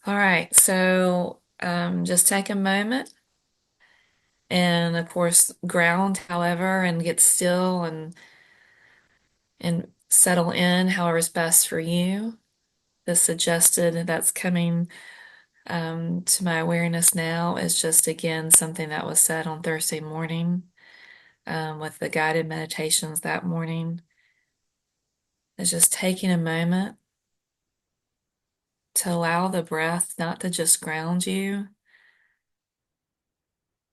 All right, so just take a moment and, of course, ground, however, and get still and settle in, however is best for you. The suggested that's coming to my awareness now is just again something that was said on Thursday morning with the guided meditations that morning. Is just taking a moment to allow the breath not to just ground you,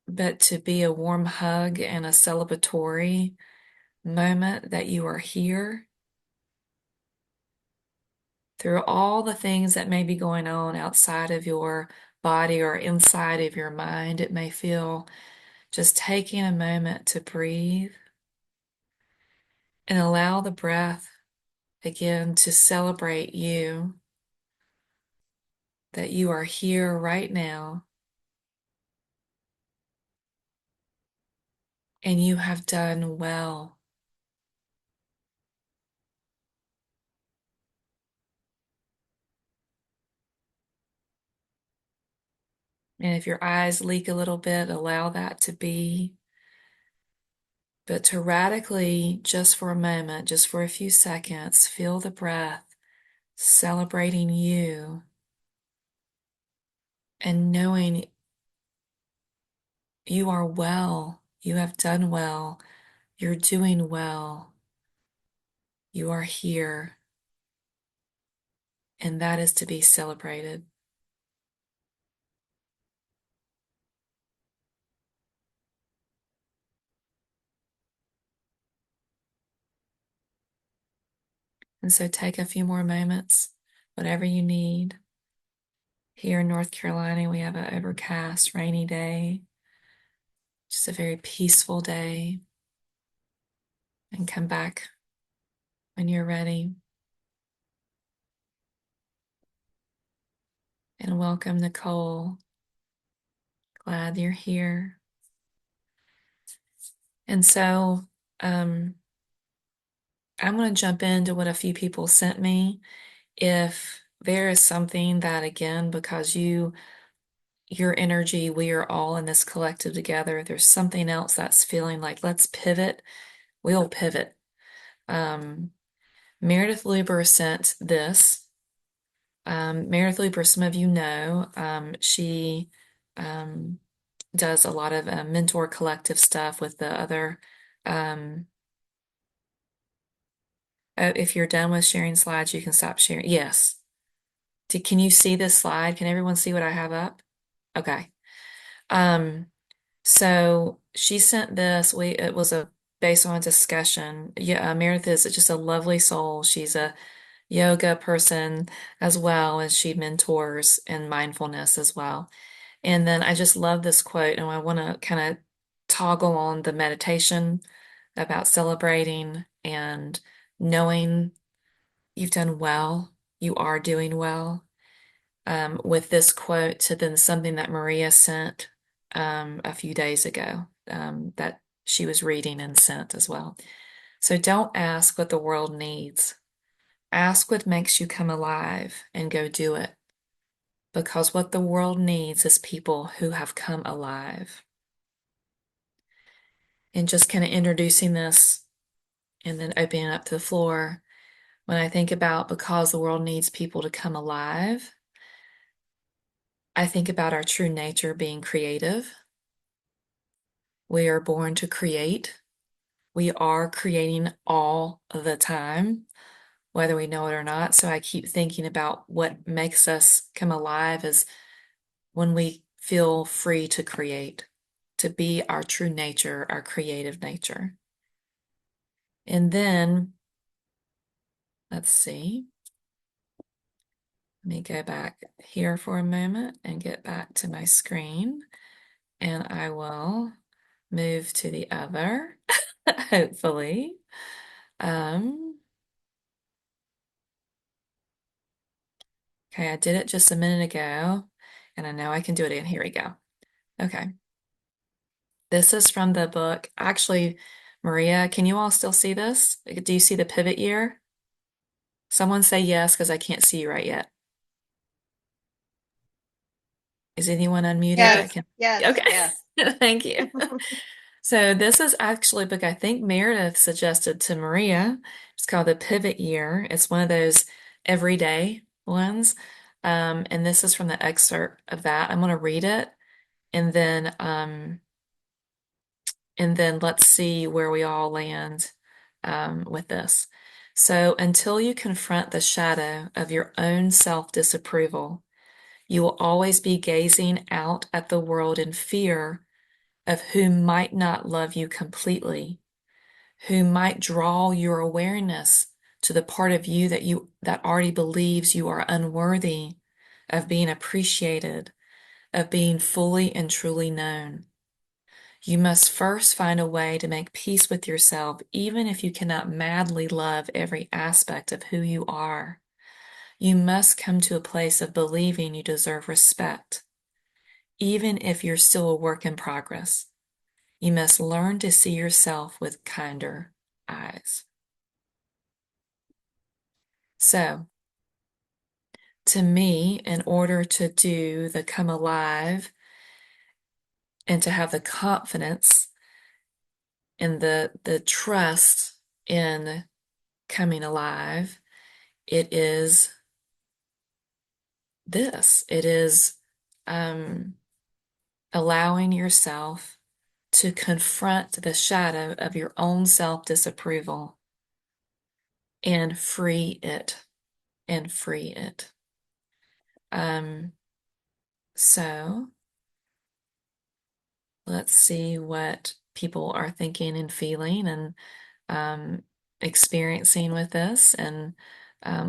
but to be a warm hug and a celebratory moment that you are here through all the things that may be going on outside of your body or inside of your mind. It may feel just taking a moment to breathe and allow the breath again to celebrate you, that you are here right now and you have done well. And if your eyes leak a little bit, allow that to be. But to radically, just for a moment, just for a few seconds, feel the breath celebrating you and knowing you are well, you have done well, you're doing well, you are here, and that is to be celebrated. And so take a few more moments, whatever you need. Here in North Carolina, we have an overcast, rainy day, just a very peaceful day. And come back when you're ready. And welcome, Nicole. Glad you're here. And so I'm going to jump into what a few people sent me. If there is something that, again, because your energy, we are all in this collective together, if there's something else that's feeling like, let's pivot, we'll pivot. Um, Meredith Luber sent this. Meredith Luber, some of you know, she um, does a lot of mentor collective stuff with the other. Um, if you're done with sharing slides, you can stop sharing. Yes. Can you see this slide? Can everyone see what I have up? Okay. Um, so she sent this. It was a based on a discussion. Yeah, Meredith is just a lovely soul. She's a yoga person as well, and she mentors in mindfulness as well. And then I just love this quote, and I want to kind of toggle on the meditation about celebrating and knowing you've done well, you are doing well. With this quote to then something that Maria sent a few days ago that she was reading and sent as well. So don't ask what the world needs. Ask what makes you come alive and go do it. Because what the world needs is people who have come alive. And just kind of introducing this and then opening up to the floor. When I think about because the world needs people to come alive, I think about our true nature being creative. We are born to create. We are creating all the time, whether we know it or not. So I keep thinking about what makes us come alive is when we feel free to create, to be our true nature, our creative nature. And then, let's see, let me go back here for a moment and get back to my screen. And I will move to the other, hopefully. Um, okay, I did it just a minute ago, and I know I can do it again. Here we go. Okay. This is from the book. Actually, Maria, can you all still see this? Do you see the pivot year? Someone say yes, because I can't see you right yet. Is anyone unmuted that Yes, can? yes, Okay. yes. Thank you. So this is actually a book I think Meredith suggested to Maria. It's called The Pivot Year. It's one of those everyday ones. And this is from the excerpt of that. I'm going to read it and then let's see where we all land with this. So until you confront the shadow of your own self-disapproval, you will always be gazing out at the world in fear of who might not love you completely, who might draw your awareness to the part of you that already believes you are unworthy of being appreciated, of being fully and truly known. You must first find a way to make peace with yourself, even if you cannot madly love every aspect of who you are. You must come to a place of believing you deserve respect, even if you're still a work in progress. You must learn to see yourself with kinder eyes. So, to me, in order to do the come alive and to have the confidence and the trust in coming alive, it is this. It is um, allowing yourself to confront the shadow of your own self-disapproval and free it and free it. Um, so let's see what people are thinking and feeling and um, experiencing with this, and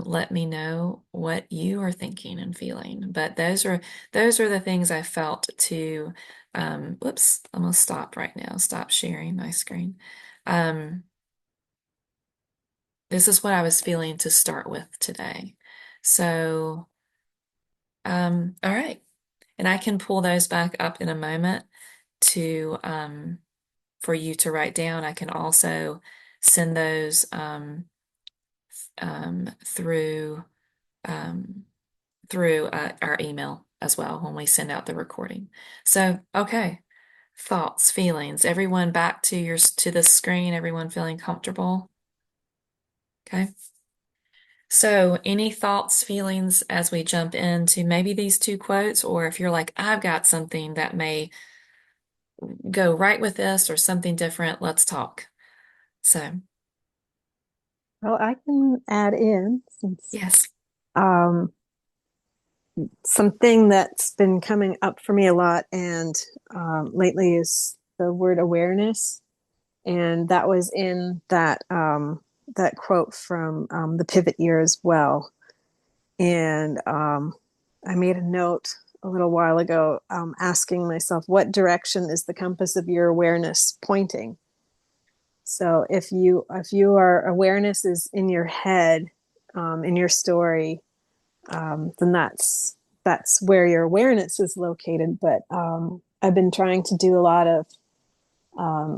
let me know what you are thinking and feeling. But those are the things I felt to. Whoops, I'm gonna stop right now. Stop sharing my screen. Um, this is what I was feeling to start with today. So, all right, and I can pull those back up in a moment to for you to write down. I can also send those through um, through our email as well when we send out the recording. So, okay, thoughts, feelings. Everyone back to the screen. Everyone feeling comfortable. Okay. So, any thoughts, feelings as we jump into maybe these two quotes, or if you're like, I've got something that may go right with this or something different, let's talk. So, Well, I can add in since yes. um, something that's been coming up for me a lot and lately is the word awareness, and that was in that quote from the Pivot Year as well. And I made a note a little while ago asking myself, what direction is the compass of your awareness pointing? So if your awareness is in your head, in your story, then that's where your awareness is located. But I've been trying to do a lot of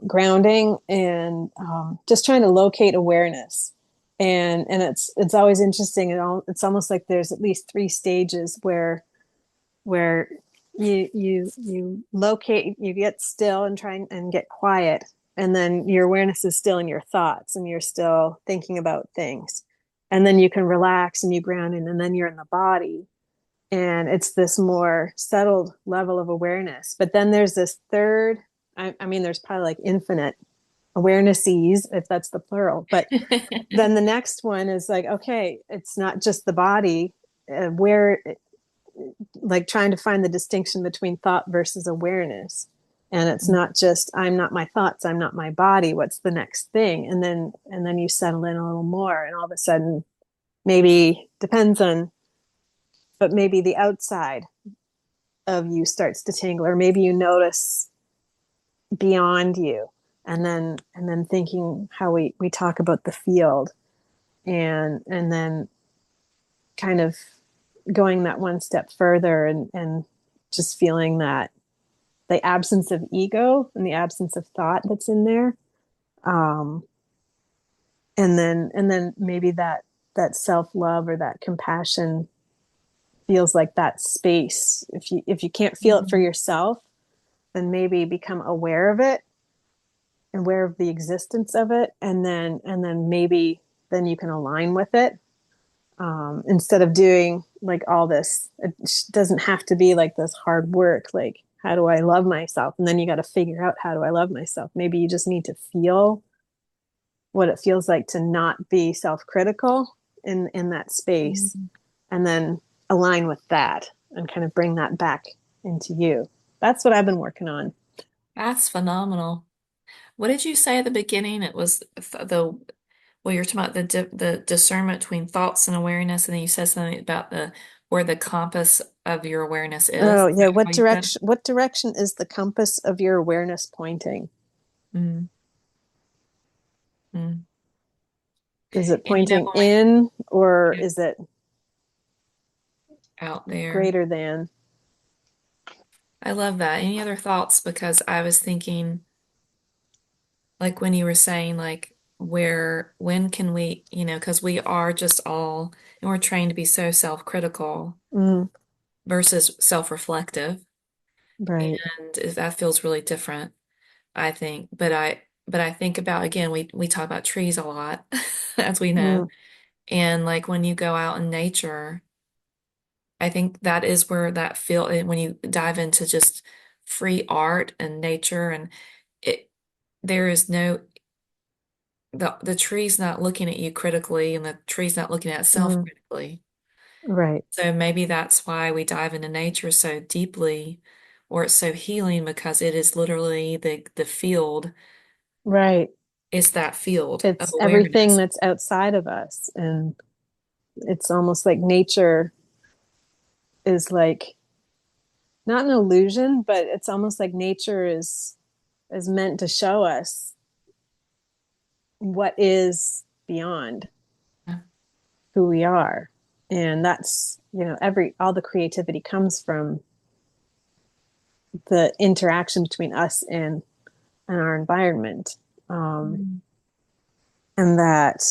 grounding and just trying to locate awareness. And it's always interesting. It's almost like there's at least three stages where you locate, you get still and try and get quiet, and then your awareness is still in your thoughts and you're still thinking about things, and then you can relax and you ground in, and then you're in the body, and it's this more settled level of awareness. But then there's this third, I mean there's probably like infinite awarenesses if that's the plural, but then the next one is like, okay, it's not just the body, where, like trying to find the distinction between thought versus awareness. And it's not just, I'm not my thoughts, I'm not my body, what's the next thing? And then you settle in a little more, and all of a sudden, maybe depends on, but maybe the outside of you starts to tingle, or maybe you notice beyond you. And then thinking how we talk about the field, and then kind of going that one step further, and just feeling that the absence of ego and the absence of thought that's in there, um, and then maybe that self-love or that compassion feels like that space. If you can't feel it for Mhm. yourself, then maybe become aware of it, aware of the existence of it, and then maybe then you can align with it, instead of doing like all this. It doesn't have to be like this hard work, like how do I love myself, and then you got to figure out how do I love myself. Maybe you just need to feel what it feels like to not be self-critical in that space, Mhm. and then align with that and kind of bring that back into you. That's what I've been working on. That's phenomenal. What did you say at the beginning? It was well, you're talking about the discernment between thoughts and awareness, and then you said something about the where the compass of your awareness is. Oh Is that yeah, how you said what direction is the compass of your awareness pointing? it? Mm. Is it And pointing when in, or you're is it out there, greater than? I love that. Any other thoughts? Because I was thinking, like when you were saying, like when can we, because we are just all, and we're trained to be so self-critical Mm, versus self-reflective, right. and that feels really different, I think. But I think about again, we talk about trees a lot, as we know, Mm, and like when you go out in nature. I think that is where that feel when you dive into just free art and nature and it there is no the tree's not looking at you critically and the tree's not looking at itself mm, critically. right. So maybe that's why we dive into nature so deeply or it's so healing because it is literally the field Right. is that field of It's everything awareness. that's outside of us. And it's almost like nature is like not an illusion, but it's almost like nature is meant to show us what is beyond who we are. And that's, every all the creativity comes from the interaction between us and our environment. Um, Mm. and that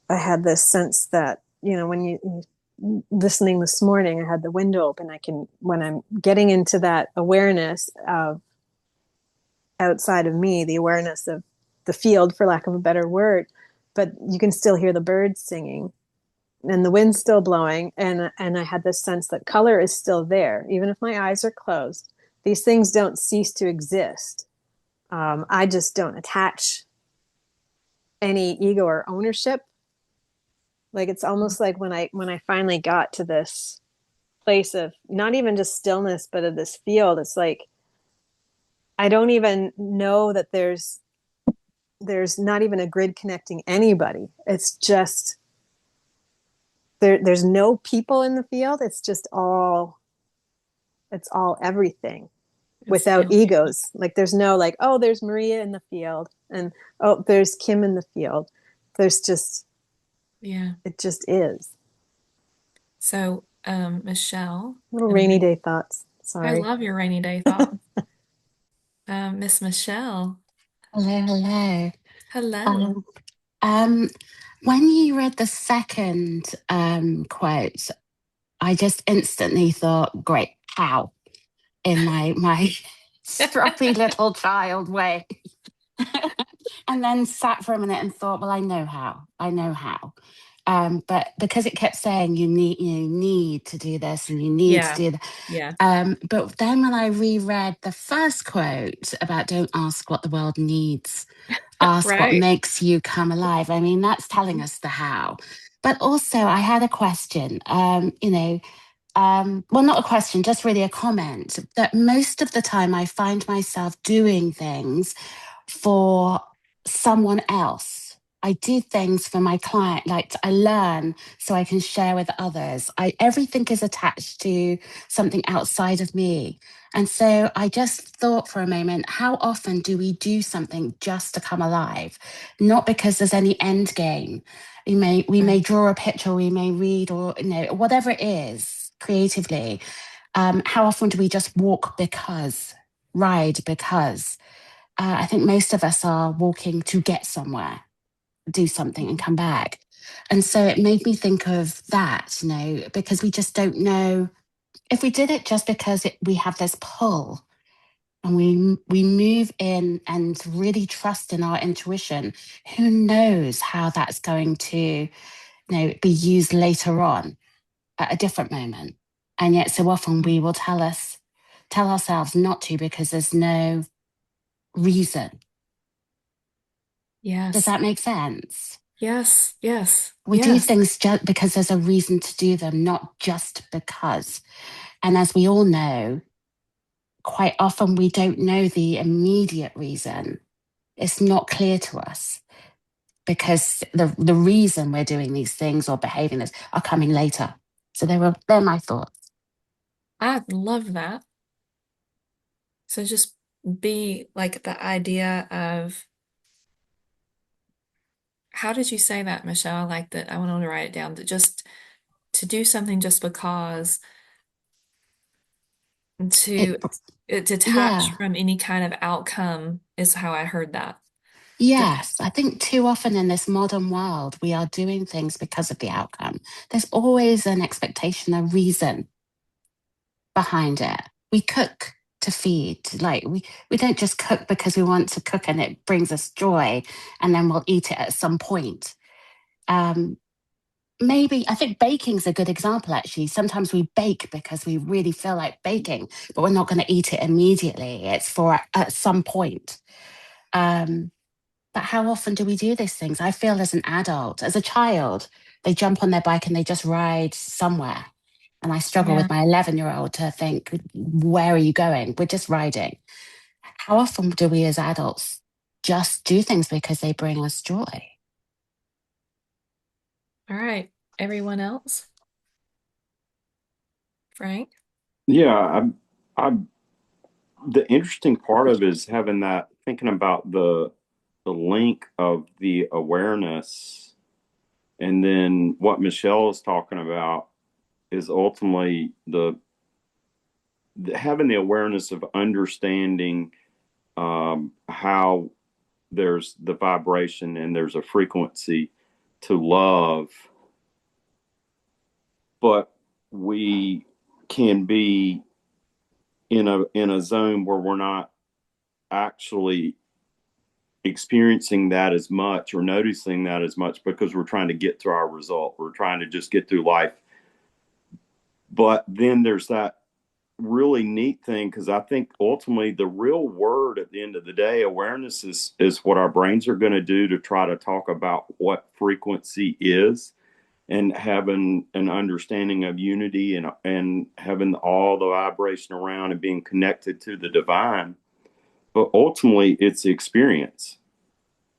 I had this sense that, when listening this morning, I had the window open. I can, when I'm getting into that awareness of outside of me, the awareness of the field, for lack of a better word, but you can still hear the birds singing and the wind's still blowing. And I had this sense that color is still there, even if my eyes are closed. These things don't cease to exist. I just don't attach any ego or ownership. Like it's almost like when I finally got to this place of not even just stillness, but of this field, it's like I don't even know that there's not even a grid connecting anybody. It's just there's no people in the field. It's all everything It's without feeling. egos. Like there's no like, oh, there's Maria in the field and oh, there's Kim in the field. There's just Yeah. it just is. So, Michelle, Little and rainy day thoughts. I Sorry. love your rainy day thoughts. Miss Michelle, Hello, hello. hello. Um, um, when you read the second quote, I just instantly thought, "Great, how?" in my stroppy little child way, and then sat for a minute and thought, "Well, I know how. I know how." But because it kept saying you need to do this and you need to Yeah, do that. yeah, But then when I reread the first quote about don't ask what the world needs, ask what right. makes you come alive. I mean, that's telling us the how. But also, I had a question. Well, not a question, just really a comment that most of the time I find myself doing things for someone else. I do things for my client, like I learn so I can share with others. Everything is attached to something outside of me. And so I just thought for a moment, how often do we do something just to come alive? Not because there's any end game. We may draw a picture, we may read, or whatever it is creatively. How often do we just walk because, ride because? I think most of us are walking to get somewhere, do something, and come back. And so it made me think of that, you know, because we just don't know if we did it just because we have this pull and we move in and really trust in our intuition. Who knows how that's going to, be used later on at a different moment? And yet, so often we will tell ourselves not to because there's no reason. Does Yes. that make sense? Yes. Yes. We do Yes. things just because there's a reason to do them, not just because. And as we all know, quite often we don't know the immediate reason. It's not clear to us because the reason we're doing these things or behaving this are coming later. So they're my thoughts. I love that. So just be like the idea of how did you say that, Michelle? I like that. I want to write it down. That just to do something just because It to detach yeah. from any kind of outcome is how I heard that. Det- Yes, I think too often in this modern world, we are doing things because of the outcome. There's always an expectation, a reason behind it. We cook to feed. Like we don't just cook because we want to cook and it brings us joy and then we'll eat it at some point. Um, Maybe I think baking's a good example actually. Sometimes we bake because we really feel like baking, but we're not going to eat it immediately. It's for at some point. Um, but how often do we do these things? I feel as an adult, as a child, they jump on their bike and they just ride somewhere. And I struggle yeah. with my 11-year-old to think, where are you going? We're just riding. How often do we as adults just do things because they bring us joy? All right. Everyone else? Frank? Yeah, I'm the interesting part of it is having that thinking about the link of the awareness and then what Michelle is talking about is ultimately having the awareness of understanding how there's the vibration and there's a frequency to love, but we can be in a zone where we're not actually experiencing that as much or noticing that as much because we're trying to get to our result. We're trying to just get through life. But then there's that really neat thing because I think ultimately the real word at the end of the day, awareness is what our brains are going to do to try to talk about what frequency is and having an understanding of unity and having all the vibration around and being connected to the divine. But ultimately it's experience,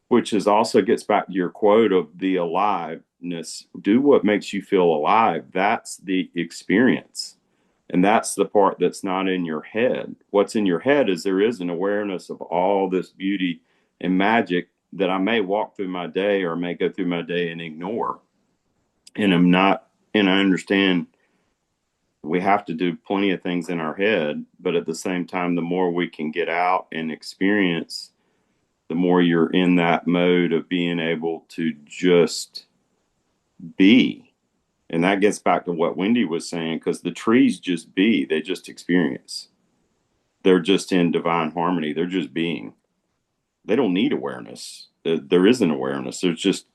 which is also gets back to your quote of the aliveness. Do what makes you feel alive. That's the experience. And that's the part that's not in your head. What's in your head is there is an awareness of all this beauty and magic that I may walk through my day or may go through my day and ignore. And I'm not, and I understand we have to do plenty of things in our head, but at the same time, the more we can get out and experience, the more you're in that mode of being able to just be. And that gets back to what Wendy was saying, because the trees just be, they just experience. They're just in divine harmony. They're just being. They don't need awareness. There isn't awareness. There's just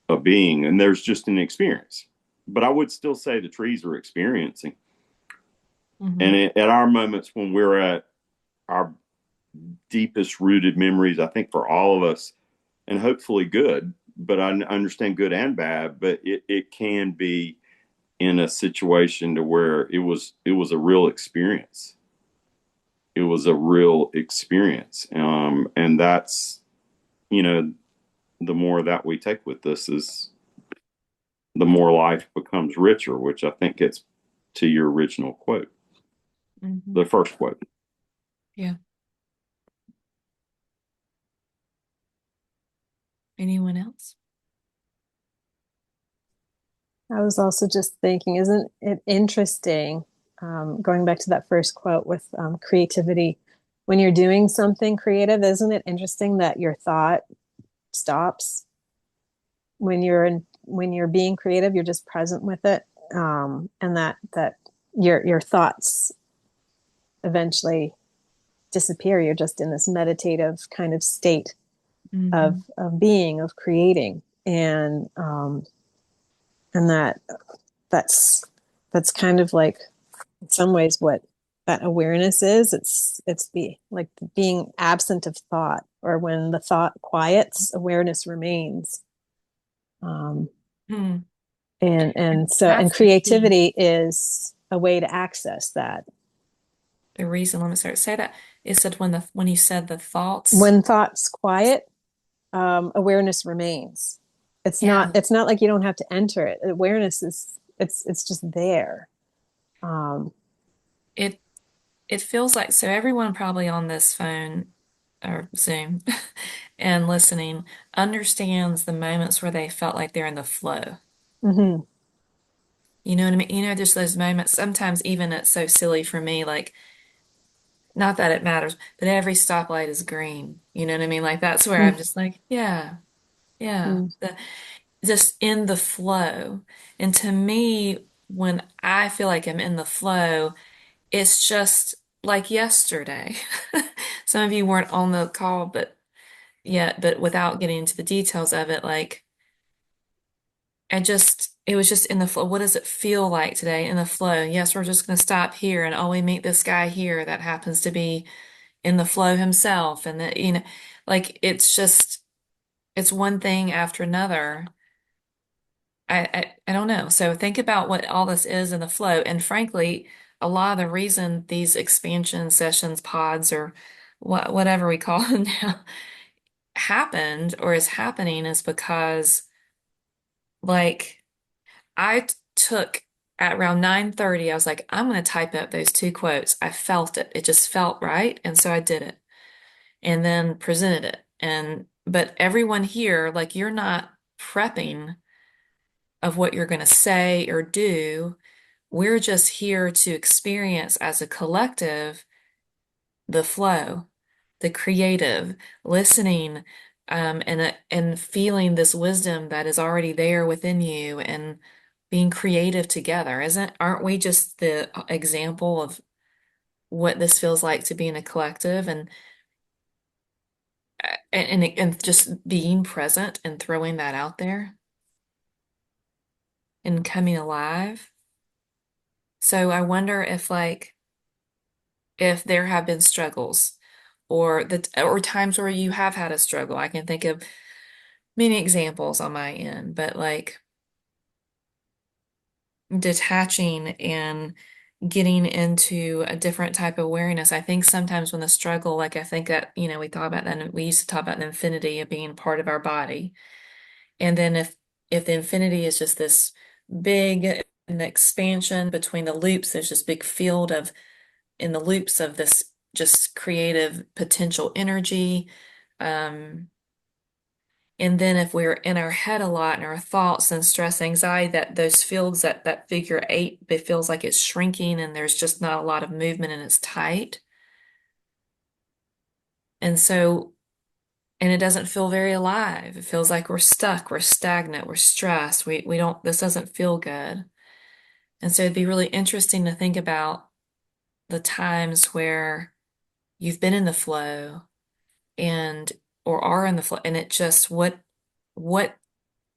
a being and there's just an experience. But I would still say the trees are experiencing. And Hmm. at our moments when we're at our deepest rooted memories, I think for all of us, and hopefully good, but I understand good and bad, but it can be in a situation to where it was a real experience. It was a real experience. And that's, you know, the more that we take with this is the more life becomes richer, which I think gets to your original quote, Hmm. the first quote. Yeah. Anyone else? I was also just thinking, isn't it interesting? Going back to that first quote with creativity, when you're doing something creative, isn't it interesting that your thought stops when you're in when you're being creative, you're just present with it, and that your thoughts eventually disappear. You're just in this meditative kind of state Hmm. of being, of creating, and that's that's kind of like in some ways what that awareness is. It's the like being absent of thought, or when the thought quiets, awareness remains. um, Hmm. and That's the key. creativity is a way to access that. The reason, let me start say that, is that when you said the thoughts, When thoughts quiet, awareness remains. yeah, It's not like you don't have to enter it. Awareness is it's just there. um, it it feels like, so everyone probably on this phone or Zoom and listening understands the moments where they felt like they're in the flow. mhm, You know what I mean? You know, just those moments. Sometimes even it's so silly for me, like, not that it matters, but every stoplight is green. You know what I mean? Like that's where I'm just like, yeah, yeah. mhm, Just in the flow. And to me, when I feel like I'm in the flow, it's just like yesterday. Some of you weren't on the call, but yet, but without getting into the details of it, like it was just in the flow. What does it feel like today in the flow? Yes, we're just going to stop here and oh, we meet this guy here that happens to be in the flow himself. And that, you know, like it's just, it's one thing after another. I don't know. So think about what all this is in the flow. And frankly, a lot of the reason these expansion sessions, pods, or whatever we call them now, happened or is happening is because, like, took at around 9:30, I was like, I'm going to type up those two quotes. I felt it. It just felt right. And so I did it and then presented it. But everyone here, like, you're not prepping of what you're going to say or do. We're just here to experience as a collective the flow, the creative, listening, and feeling this wisdom that is already there within you and being creative together. Aren't we just the example of what this feels like to be in a collective and just being present and throwing that out there and coming alive? So I wonder if, like, if there have been struggles or times where you have had a struggle. I can think of many examples on my end, but like detaching and getting into a different type of awareness. I think sometimes when the struggle, like I think that, you know, we thought about that, and we used to talk about the infinity of being part of our body. And then if the infinity is just this big an expansion between the loops, there's this big field of in the loops of this just creative potential energy. Um, and then if we're in our head a lot and our thoughts and stress, anxiety, that those fields, that figure eight, it feels like it's shrinking and there's just not a lot of movement and it's tight. And so, and it doesn't feel very alive. It feels like we're stuck, we're stagnant, we're stressed. We don't, this doesn't feel good. And so it'd be really interesting to think about the times where you've been in the flow and or are in the flow and it just what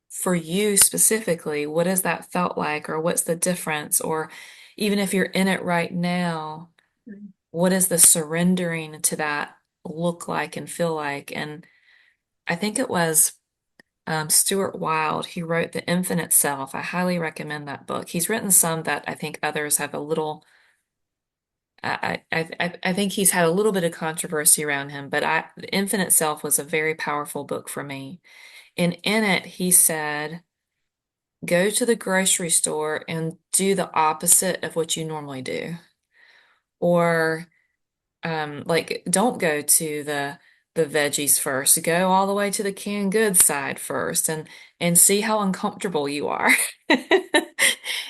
for you specifically, what has that felt like, or what's the difference? Or even if you're in it right now, what does the surrendering to that look like and feel like? And I think it was Stuart Wilde. He wrote The Infinite Self. I highly recommend that book. He's written some that I think others have a little. I think he's had a little bit of controversy around him, but The Infinite Self was a very powerful book for me. And in it, he said, go to the grocery store and do the opposite of what you normally do. Or like don't go to the veggies first. Go all the way to the canned goods side first and see how uncomfortable you are.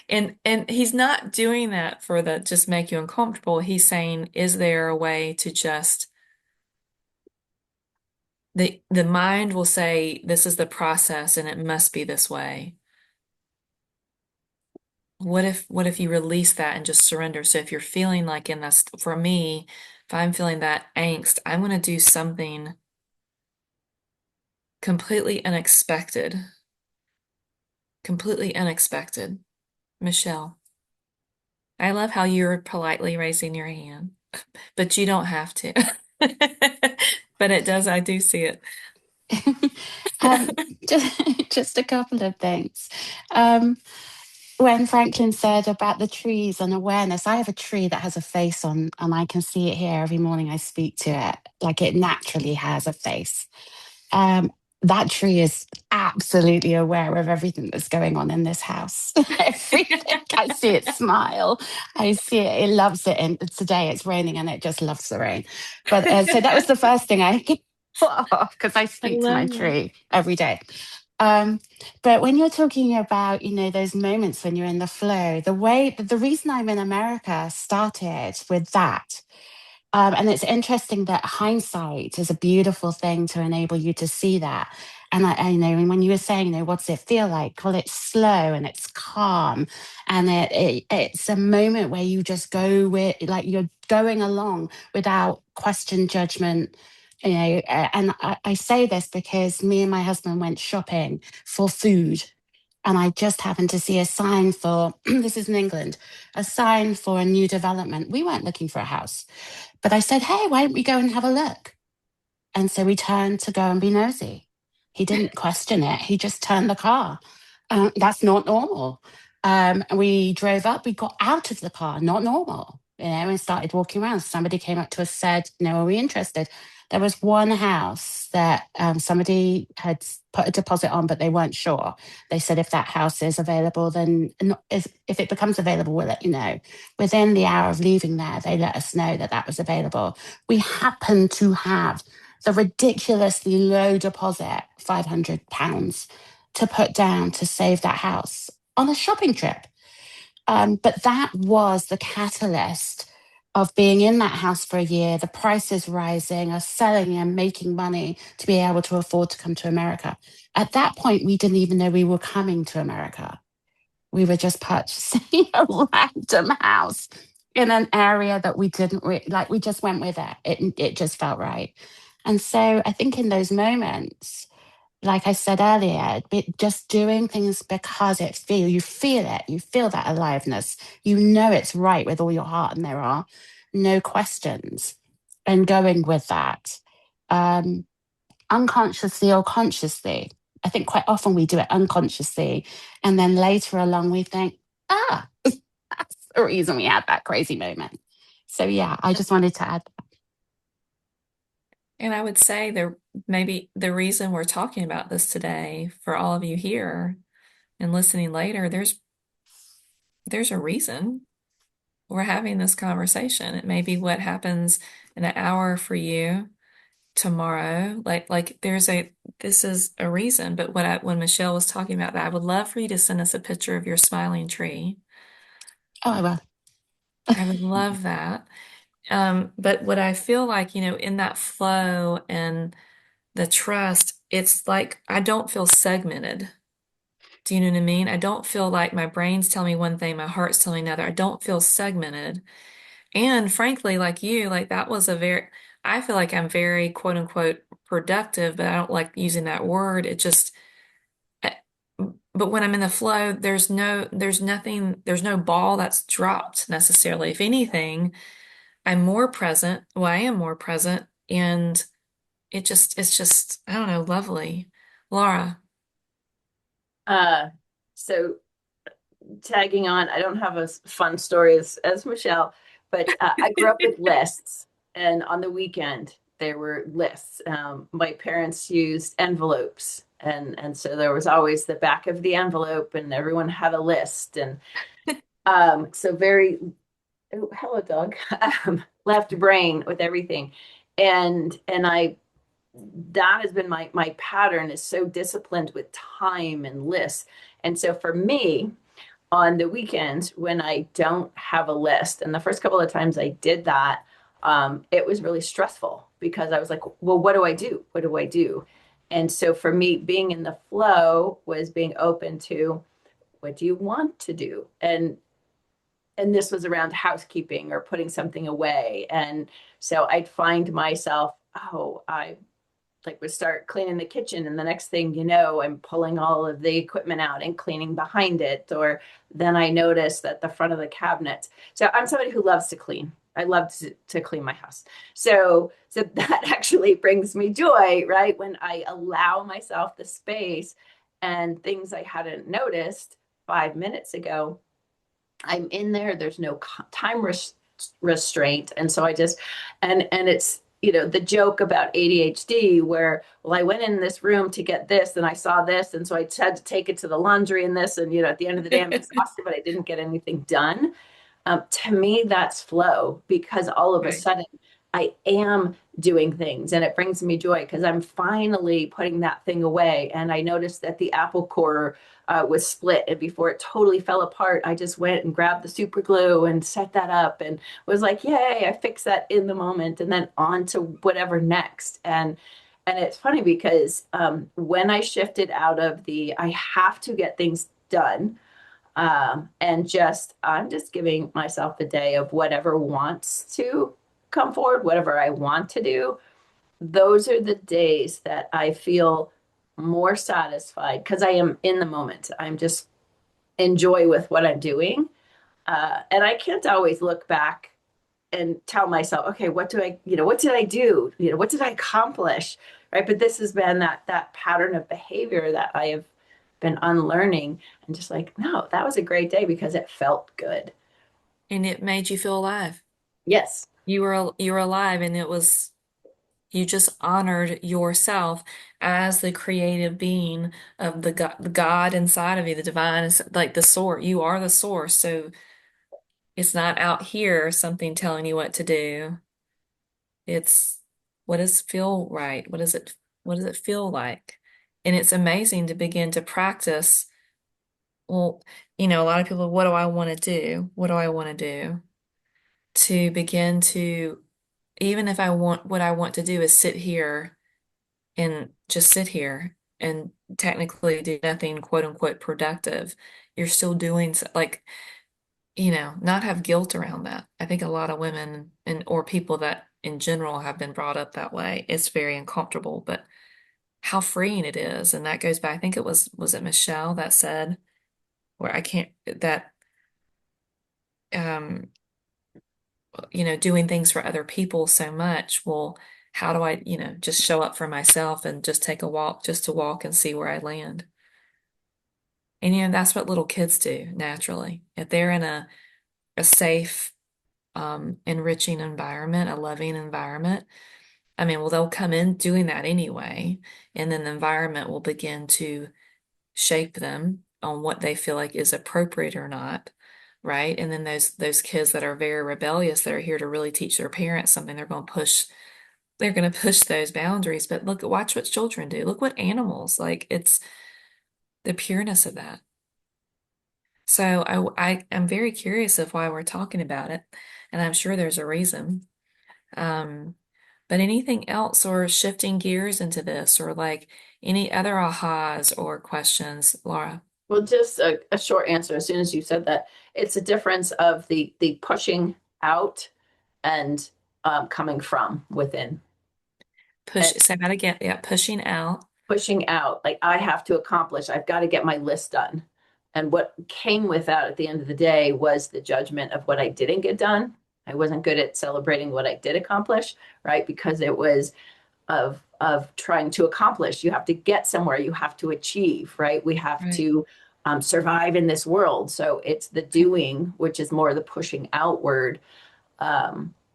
And he's not doing that for the just make you uncomfortable. He's saying, is there a way to just the mind will say this is the process and it must be this way. what if you release that and just surrender? So if you're feeling like in this, for me, if I'm feeling that angst, I'm going to do something completely unexpected. Completely unexpected. Michelle, I love how you're politely raising your hand, but you don't have to. But it does, I do see it. um, just a couple of things. Um, when Franklin said about the trees and awareness, I have a tree that has a face on, and I can see it here every morning I speak to it. Like it naturally has a face. Um, that tree is absolutely aware of everything that's going on in this house. Everything. I see it smile. I see it. It loves it. And today it's raining and it just loves the rain. But so that was the first thing I thought of because I I speak to my love that. tree every day. Um, but when you're talking about, those moments when you're in the flow, the reason I'm in America started with that. And it's interesting that hindsight is a beautiful thing to enable you to see that. And and when you were saying, what's it feel like? Well, it's slow and it's calm, and it's a moment where you just go with, like you're going along without question, judgment. And I say this because me and my husband went shopping for food, and I just happened to see a sign for this is in England, a sign for a new development. We weren't looking for a house, but I said, hey, why don't we go and have a look? And so we turned to go and be nosy. He didn't question it. He just turned the car. That's not normal. And we drove up. We got out of the car, not normal, and started walking around. Somebody came up to us, said, are we interested? There was one house that somebody had put a deposit on, but they weren't sure. They said, if that house is available, then if it becomes available, we'll let you know. Within the hour of leaving there, they let us know that that was available. We happened to have the ridiculously low deposit, £500, to put down to save that house on a shopping trip. But that was the catalyst of being in that house for a year, the prices rising, us selling and making money to be able to afford to come to America. At that point, we didn't even know we were coming to America. We were just purchasing a random house in an area that we didn't like. We just went with it. It just felt right. And so I think in those moments, like I said earlier, just doing things because you feel it, you feel that aliveness, it's right with all your heart, and there are no questions, and going with that, um, unconsciously or consciously. I think quite often we do it unconsciously, and then later along we think, that's the reason we had that crazy moment. So yeah, I just wanted to add. And I would say maybe the reason we're talking about this today for all of you here and listening later, there's a reason we're having this conversation. It may be what happens in an hour for you tomorrow. Like this is a reason. But when Michelle was talking about that, I would love for you to send us a picture of your smiling tree. Oh, I will. I would love that. But what I feel like, in that flow and the trust, it's like I don't feel segmented. Do you know what I mean? I don't feel like my brain's telling me one thing, my heart's telling me another. I don't feel segmented. And frankly, like you, like that was I feel like I'm very quote unquote productive, but I don't like using that word. Eh, but when I'm in the flow, there's no ball that's dropped necessarily. If anything, I'm more present. Well, I am more present, and it's just, I don't know, lovely. Laura. So tagging on, I don't have as fun story as Michelle, but I grew up with lists, and on the weekend there were lists. My parents used envelopes, and so there was always the back of the envelope, and everyone had a list, and so very oh, hello dog, left brain with everything, and I that has been my pattern is so disciplined with time and lists, and so for me on the weekends when I don't have a list. And the first couple of times I did that, it was really stressful because I was like, well, what do I do? What do I do? And so for me, being in the flow was being open to What do you want to do? And this was around housekeeping or putting something away. And so I'd find myself, oh, I like would start cleaning the kitchen, and the next thing you know, I'm pulling all of the equipment out and cleaning behind it. Or then I notice that the front of the cabinets. So I'm somebody who loves to clean. I love to clean my house. So that actually brings me joy, right? When I allow myself the space and things I hadn't noticed 5 minutes ago, I'm in there. There's no time restraint, and so I just and it's the joke about ADHD where, well, I went in this room to get this and I saw this, and so I had to take it to the laundry and this, and at the end of the day I'm exhausted, but I didn't get anything done. To me, that's flow, because all of a Right. sudden I am doing things and it brings me joy because I'm finally putting that thing away. And I noticed that the apple core was split, and before it totally fell apart, I just went and grabbed the super glue and set that up and was like, yay, I fixed that in the moment, and then on to whatever next. And it's funny because when I shifted out of the I have to get things done, and I'm just giving myself a day of whatever wants to come forward, whatever I want to do. Those are the days that I feel more satisfied because I am in the moment. I'm just enjoy with what I'm doing. And I can't always look back and tell myself, okay, what did I do? What did I accomplish? Right. But this has been that pattern of behavior that I have been unlearning, and just like, no, that was a great day because it felt good. And it made you feel alive. Yes. You were alive, and you just honored yourself as the creative being of the God inside of you, the divine, like the source. You are the source. So it's not out here something telling you what to do. It's what does feel right? What does it feel like? And it's amazing to begin to practice. Well, a lot of people, what do I want to do? What do I want to do? To begin to, even if what I want to do is sit here and just sit here and technically do nothing quote unquote productive, you're still doing like, not have guilt around that. I think a lot of women or people that in general have been brought up that way, it's very uncomfortable, but how freeing it is. And that goes back, I think was it Michelle that said, where I can't, that, um, doing things for other people so much. Well, how do I, just show up for myself and just take a walk, just to walk and see where I land? And, that's what little kids do naturally. If they're in a safe, enriching environment, a loving environment, I mean, well, they'll come in doing that anyway. And then the environment will begin to shape them on what they feel like is appropriate or not. Right. And then those kids that are very rebellious, that are here to really teach their parents something, they're going to push those boundaries. But watch what children do. Look what animals, like, it's the pureness of that. So I am very curious of why we're talking about it, and I'm sure there's a reason. Um, but anything else, or shifting gears into this, or like any other ahas or questions, Laura? Well, just a short answer. As soon as you said that, it's a difference of the pushing out and coming from within. Push, And say that again. Yeah, pushing out. pushing out, like I have to accomplish, I've got to get my list done. And what came with that at the end of the day was the judgment of what I didn't get done. I wasn't good at celebrating what I did accomplish, right? Because it was of trying to accomplish. You have to get somewhere, you have to achieve, right? We have Right. to survive in this world. So it's the Right. doing, which is more the pushing outward.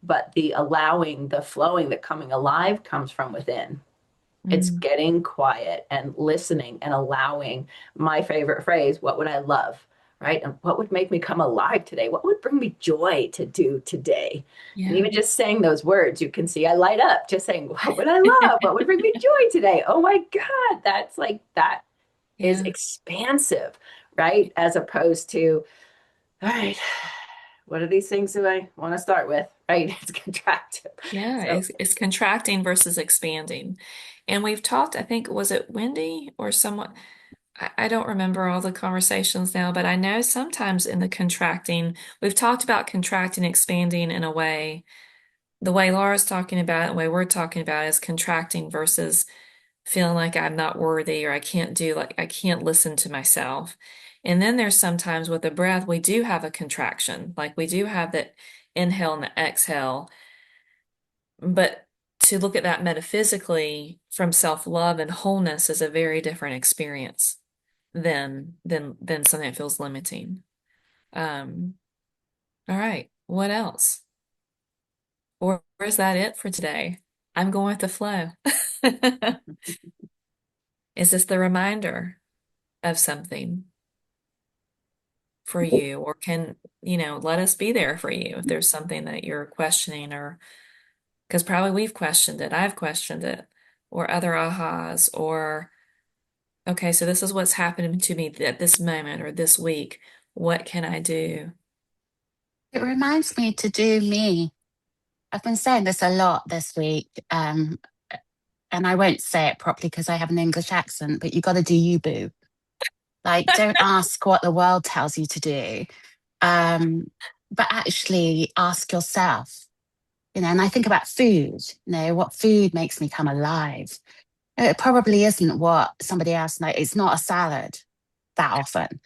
But the allowing, the flowing, the coming alive comes from within. It's Mm, getting quiet and listening and allowing. My favorite phrase, what would I love? Right? And what would make me come alive today? What would bring me joy to do today? And yeah. even just saying those words, you can see I light up just saying, what would I love? What would bring me joy today? Oh my God, that's like, that is Yeah. expansive, right? As opposed to, all right, what are these things that I want to start with? Right? It's contractive. Yeah, So it's contracting versus expanding. And we've talked, I think, was it Wendy or someone? I don't remember all the conversations now, but I know sometimes in the contracting, we've talked about contracting, expanding in a way. The way Laura's talking about it, the way we're talking about it is contracting versus feeling like I'm not worthy or I can't do, like I can't listen to myself. And then there's sometimes with the breath, we do have a contraction, like we do have that inhale and the exhale. But to look at that metaphysically from self-love and wholeness is a very different experience than something that feels limiting. Um, all right, what else? Or is that it for today? I'm going with the flow. Is this the reminder of something for you? Or can, let us be there for you if there's something that you're questioning, or because probably we've questioned it, I've questioned it, or other ahas, or okay, so this is what's happening to me at this moment or this week. What can I do? It reminds me to do me. I've been saying this a lot this week, and I won't say it properly because I have an English accent, but you got to do you, boo. Like, don't ask what the world tells you to do, um, but actually ask yourself. And I think about food, what food makes me come alive? It probably isn't what somebody else knows. It's not a salad that often,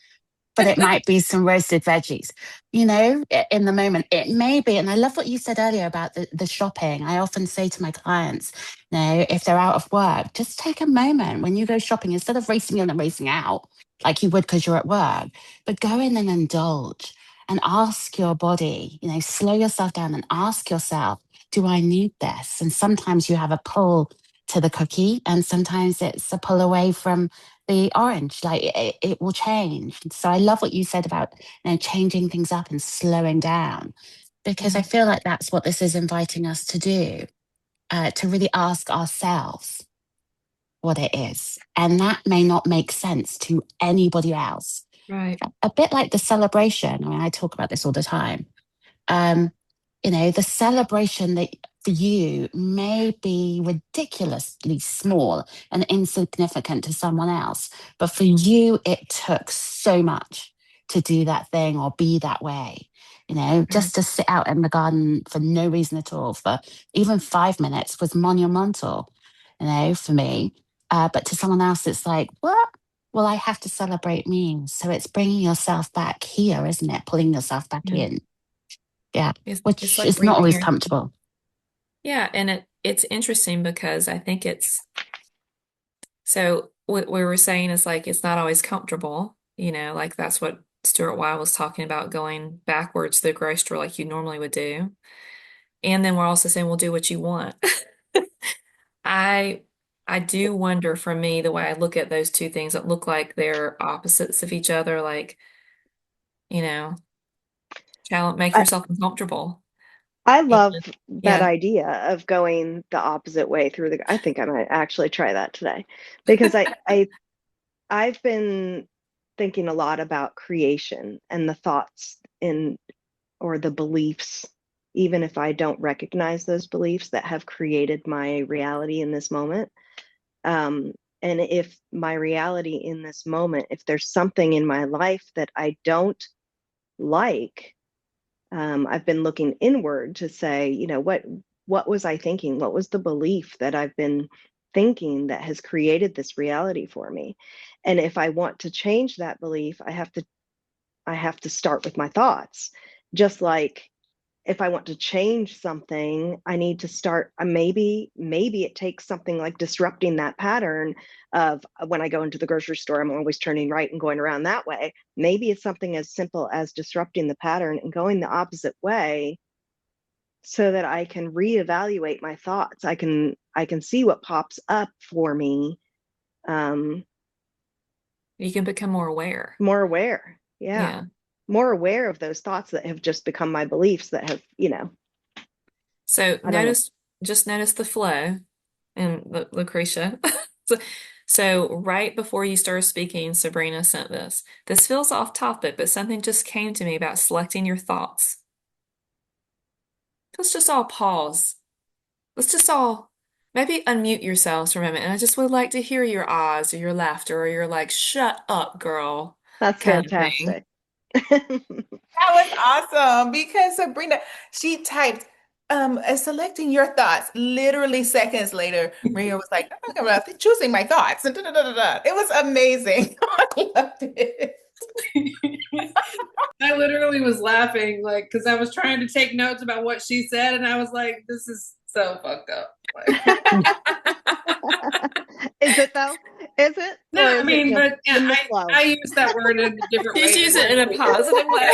but it might be some roasted veggies, in the moment. It may be. And I love what you said earlier about the shopping. I often say to my clients, if they're out of work, just take a moment when you go shopping, instead of racing in and racing out like you would because you're at work, but go in and indulge and ask your body, slow yourself down and ask yourself, do I need this? And sometimes you have a pull to the cookie, and sometimes it's a pull away from the orange. Like it will change. So I love what you said about changing things up and slowing down, because I Mhm. feel like that's what this is inviting us to do, to really ask ourselves what it is, and that may not make sense to anybody else. Right. A bit like the celebration. I mean, I talk about this all the time. um, the celebration that for you may be ridiculously small and insignificant to someone else, but for you, it took so much to do that thing or be that way. Right. Just to sit out in the garden for no reason at all, for even 5 minutes, was monumental, for me. But to someone else, it's like, what? Well, I have to celebrate me. So it's bringing yourself back here, isn't it? Pulling yourself back Yeah. in. Yeah, It's which like is not always reparenting. comfortable. Yeah, and it's interesting because I think it's so what we were saying is like it's not always comfortable, like that's what Stuart Weil was talking about, going backwards to the grocery store like you normally would do. And then we're also saying, well, do what you want. I I do wonder, for me, the way I look at those two things that look like they're opposites of each other, like, you know, challenge, make I, yourself uncomfortable. I And love that yeah. idea of going the opposite way through the. I think I might actually try that today because I've been thinking a lot about creation and the thoughts in or the beliefs, even if I don't recognize those beliefs that have created my reality in this moment. Um, and if my reality in this moment, if there's something in my life that I don't like, I've been looking inward to say, what was I thinking? What was the belief that I've been thinking that has created this reality for me? And if I want to change that belief, I have to start with my thoughts. Just like if I want to change something, I need to start. Maybe it takes something like disrupting that pattern of when I go into the grocery store, I'm always turning right and going around that way. Maybe it's something as simple as disrupting the pattern and going the opposite way so that I can reevaluate my thoughts. I can see what pops up for me. Um, You can become more aware. More aware. Yeah. Yeah. More aware of those thoughts that have just become my beliefs that have, So I don't know. just notice the flow and Lucretia. So, so right before you started speaking, Sabrina sent this. This feels off topic, but something just came to me about selecting your thoughts. Let's just all pause. Let's just all maybe unmute yourselves for a moment, and I just would like to hear your ahs or your laughter or your like, shut up, girl, That's kind of thing. fantastic. That was awesome because Sabrina, she typed, selecting your thoughts. Literally seconds later, Maria was like, I'm talking about choosing my thoughts. And da, da, da, da, da. It was amazing. I loved it. I literally was laughing, like, because I was trying to take notes about what she said, and I was like, this is so fucked up. Is it though? Is it? No, Or I is it mean, just but yeah, in the I, flow? I use that word in a different She's way than using it most in a people. positive way.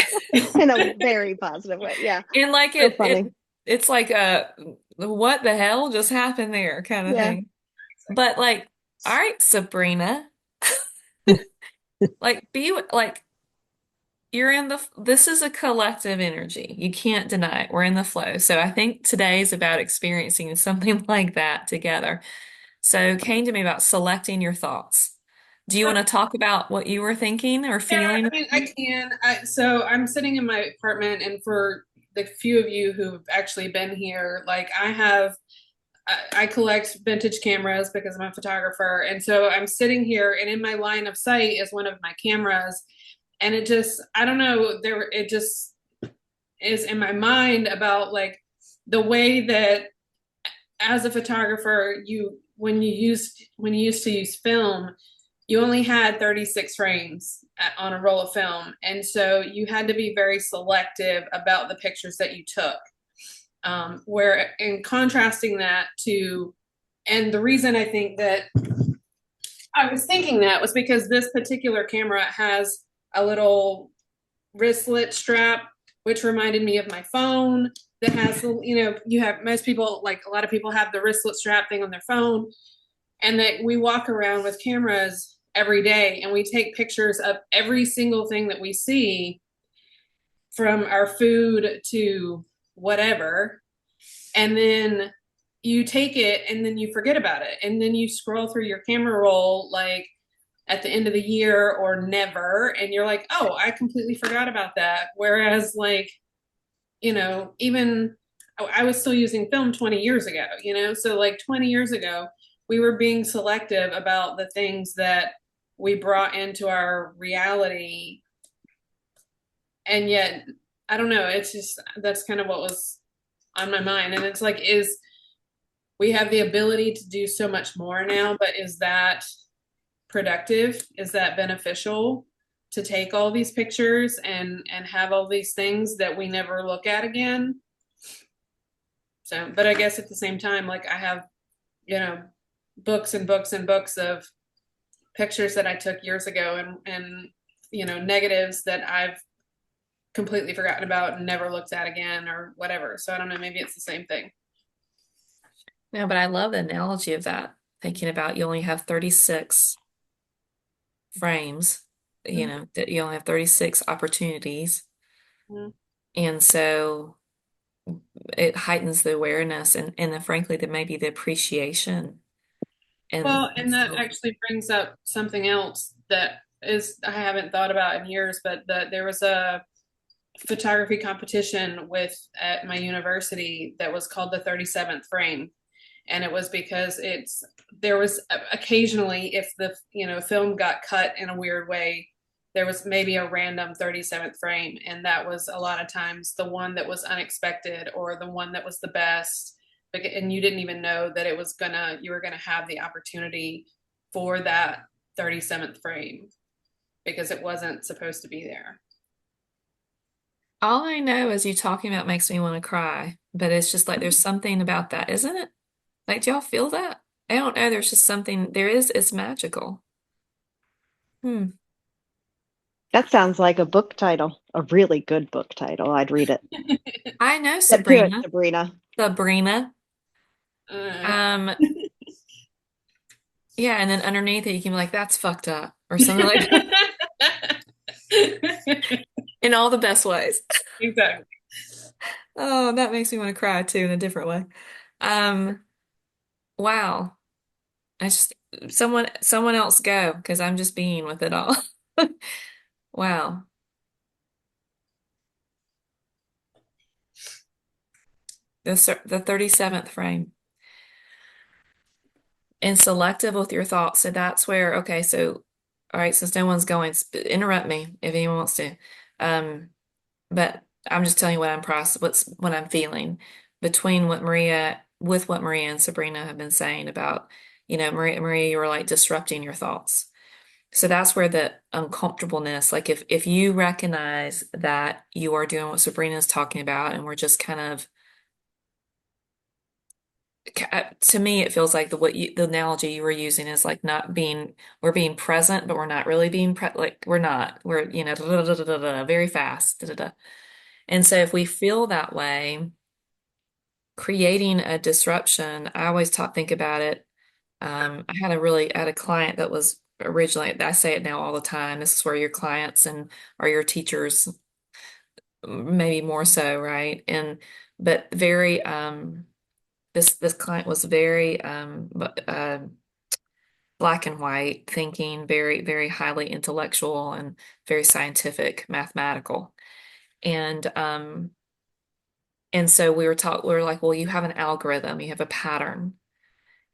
In a very positive way. Yeah. And like So funny. it's like a what the hell just happened there kind of Yeah. thing. But like, all right, Sabrina, like be like you're in the this is a collective energy. You can't deny it. We're in the flow. So I think today is about experiencing something like that together. So it came to me about selecting your thoughts. Do you want to talk about what you were thinking or Yeah, feeling? I mean, I can. So I'm sitting in my apartment, and for the few of you who've actually been here, like I collect vintage cameras because I'm a photographer. And so I'm sitting here, and in my line of sight is one of my cameras. And it just, I don't know, it just is in my mind about like the way that as a photographer, when you used to use film, you only had 36 frames on a roll of film. And so you had to be very selective about the pictures that you took. Where in contrasting that to, and the reason I think that I was thinking that was because this particular camera has a little wristlet strap, which reminded me of my phone that has, you have most people, like a lot of people have the wristlet strap thing on their phone, and that we walk around with cameras every day and we take pictures of every single thing that we see from our food to whatever. And then you take it and then you forget about it. And then you scroll through your camera roll like at the end of the year or never. And you're like, oh, I completely forgot about that. Whereas, like, even I was still using film 20 years ago, So, like, 20 years ago, we were being selective about the things that we brought into our reality. And yet, I don't know, it's just that's kind of what was on my mind. And it's like, we have the ability to do so much more now, but is that productive? Is that beneficial to take all these pictures and have all these things that we never look at again? So, but I guess at the same time, like I have, books and books and books of pictures that I took years ago and negatives that I've completely forgotten about and never looked at again or whatever. So I don't know, maybe it's the same thing. No, but I love the analogy of that, thinking about you only have 36 frames, that you only have 36 opportunities. Mm-hmm. And so it heightens the awareness and frankly, the maybe the appreciation. Well, And and that so, actually brings up something else that is I haven't thought about in years, but there was a photography competition with at my university that was called the 37th frame. And it was because there was occasionally, if the film got cut in a weird way, there was maybe a random 37th frame, and that was a lot of times the one that was unexpected or the one that was the best, and you didn't even know that you were gonna have the opportunity for that 37th frame because it wasn't supposed to be there. all I know is you talking about makes me want to cry, but it's just like there's something about that, isn't it? Like, do y'all feel that? I don't know. There's just something there is, it's magical. Hmm. That sounds like a book title, a really good book title. I'd read it. I know Get to it, Sabrina. Sabrina. Sabrina. Uh, Um, yeah, and then underneath it you can be like, that's fucked up or something like that in all the best ways. exactly. Oh, that makes me want to cry too in a different way. Um, wow. I just someone else go because I'm just being with it all. Wow. The 37th frame. and selective with your thoughts. So that's where, okay, so all right, since no one's going, interrupt me if anyone wants to. Um, but I'm just telling you what what I'm feeling between what Maria and Sabrina have been saying about, Maria, you were like disrupting your thoughts. So that's where the uncomfortableness, like if you recognize that you are doing what Sabrina's talking about, and we're just kind of, to me, it feels like the analogy you were using is like not being, we're being present, but we're not really being like we're not, we're, da, da, da, da, da, da, very fast, da, da, da. And so if we feel that way, creating a disruption, I always think about it. I had a client that was originally, I say it now all the time. This is where your clients and are your teachers, maybe more so, right? But very, this client was very, black and white thinking, very, very highly intellectual and very scientific, mathematical. And, so we were like, well, you have an algorithm, you have a pattern.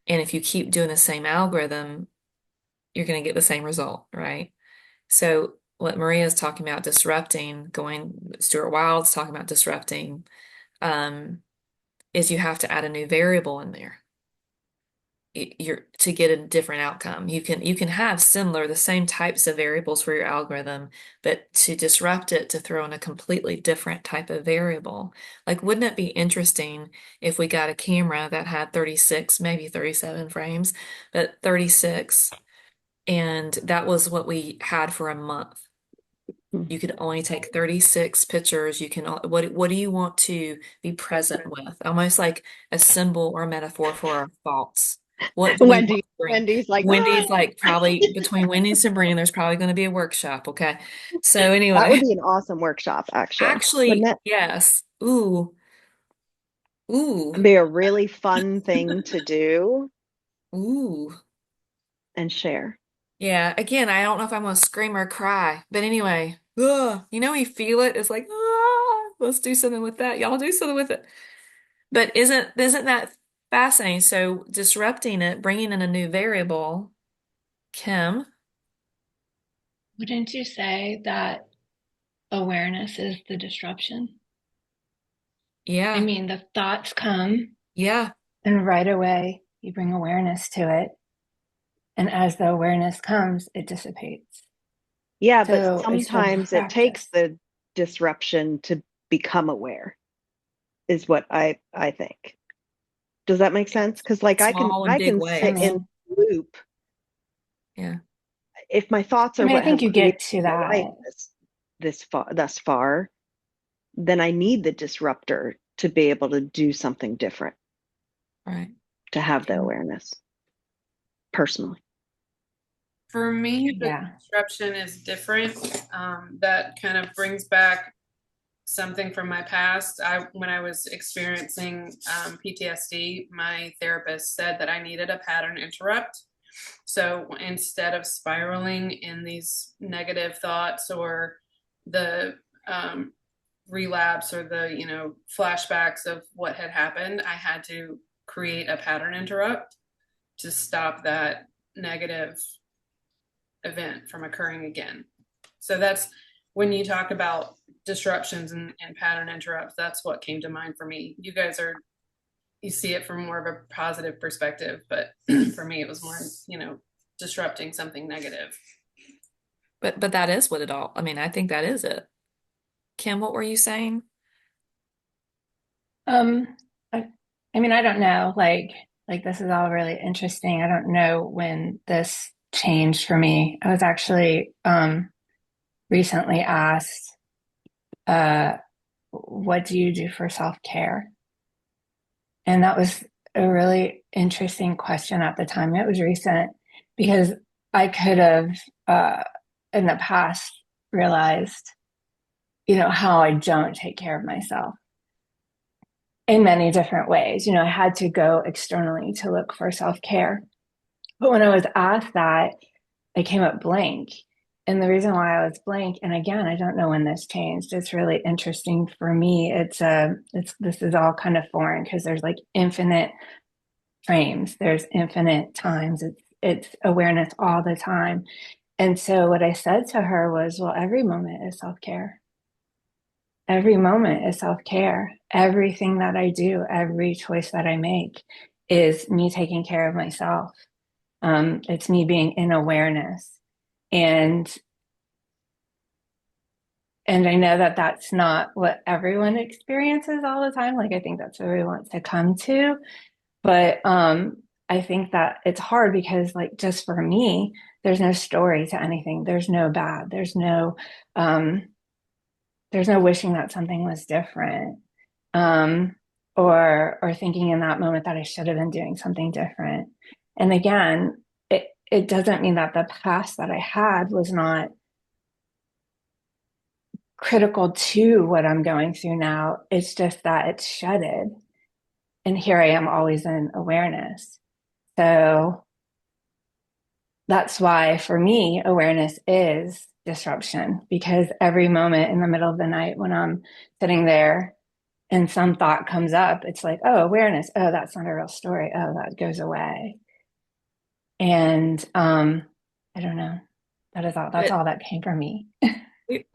And if you keep doing the same algorithm, you're going to get the same result, right? So what Maria is talking about disrupting, Stuart Wild's talking about disrupting, is you have to add a new variable in there. You're to get a different outcome. You can have the same types of variables for your algorithm, but to disrupt it, to throw in a completely different type of variable. Like, wouldn't it be interesting if we got a camera that had 36, maybe 37 frames, but 36, and that was what we had for a month? You could only take 36 pictures. What do you want to be present with? Almost like a symbol or a metaphor for our thoughts. What do we want Wendy, to bring? Wendy's like, Wendy's like, probably between Wendy and Sabrina, there's probably going to be a workshop. Okay. So that would anyway, be an awesome workshop, actually. Wouldn't actually, it? yes. Ooh, ooh, It'd be a really fun thing to do ooh. and share. Yeah. Again, I don't know if I'm going to scream or cry, but anyway, ugh, you feel it. It's like, let's do something with that. Y'all do something with it. But isn't that fascinating? So disrupting it, bringing in a new variable, Kim. Wouldn't you say that awareness is the disruption? I Yeah, mean, the thoughts come, yeah, and right away you bring awareness to it. And as the awareness comes, it dissipates. Yeah, but So it's the sometimes it takes practice. the disruption to become aware, is what I think. Does that make sense? Because like I can small and I big can I sit ways. in mean, loop Yeah, if my thoughts I are mean, I what think have you created get to my life that. thus far, then I need the disruptor to be able to do something different, right. to have the Kim. awareness personally. For me, the Yeah. disruption is different. That kind of brings back something from my past. When I was experiencing PTSD, my therapist said that I needed a pattern interrupt. So instead of spiraling in these negative thoughts or the relapse or the flashbacks of what had happened, I had to create a pattern interrupt to stop that negative event from occurring again. So that's when you talk about disruptions and pattern interrupts, that's what came to mind for me. You see it from more of a positive perspective, but for me, it was more, disrupting something negative. But that is what it all. I mean, I think that is it. Kim, what were you saying? Um, I, I mean, I don't know. Like this is all really interesting. I don't know when this changed for me. I was actually recently asked, uh, what do you do for self-care? And that was a really interesting question at the time. It was recent because I could have, uh, in the past, realized, how I don't take care of myself in many different ways. I had to go externally to look for self care. But when I was asked that, I came up blank. And the reason why I was blank, and again, I don't know when this changed. It's really interesting for me. This is all kind of foreign because there's like infinite frames. There's infinite times. It's awareness all the time. And so what I said to her was, well, every moment is self-care. Every moment is self-care. Everything that I do, every choice that I make is me taking care of myself. It's me being in awareness. And I know that that's not what everyone experiences all the time. Like, I think that's what everyone wants to come to. But I think that it's hard because, like, just for me, there's no story to anything. There's no bad. Um, there's no wishing that something was different. Um, or thinking in that moment that I should have been doing something different. And again, it doesn't mean that the past that I had was not critical to what I'm going through now. It's just that it's shedded. And here I am always in awareness. So that's why for me, awareness is disruption, because every moment in the middle of the night when I'm sitting there and some thought comes up, it's like, oh, awareness. Oh, that's not a real story. Oh, that goes away. And I don't know. That's But all that came from me.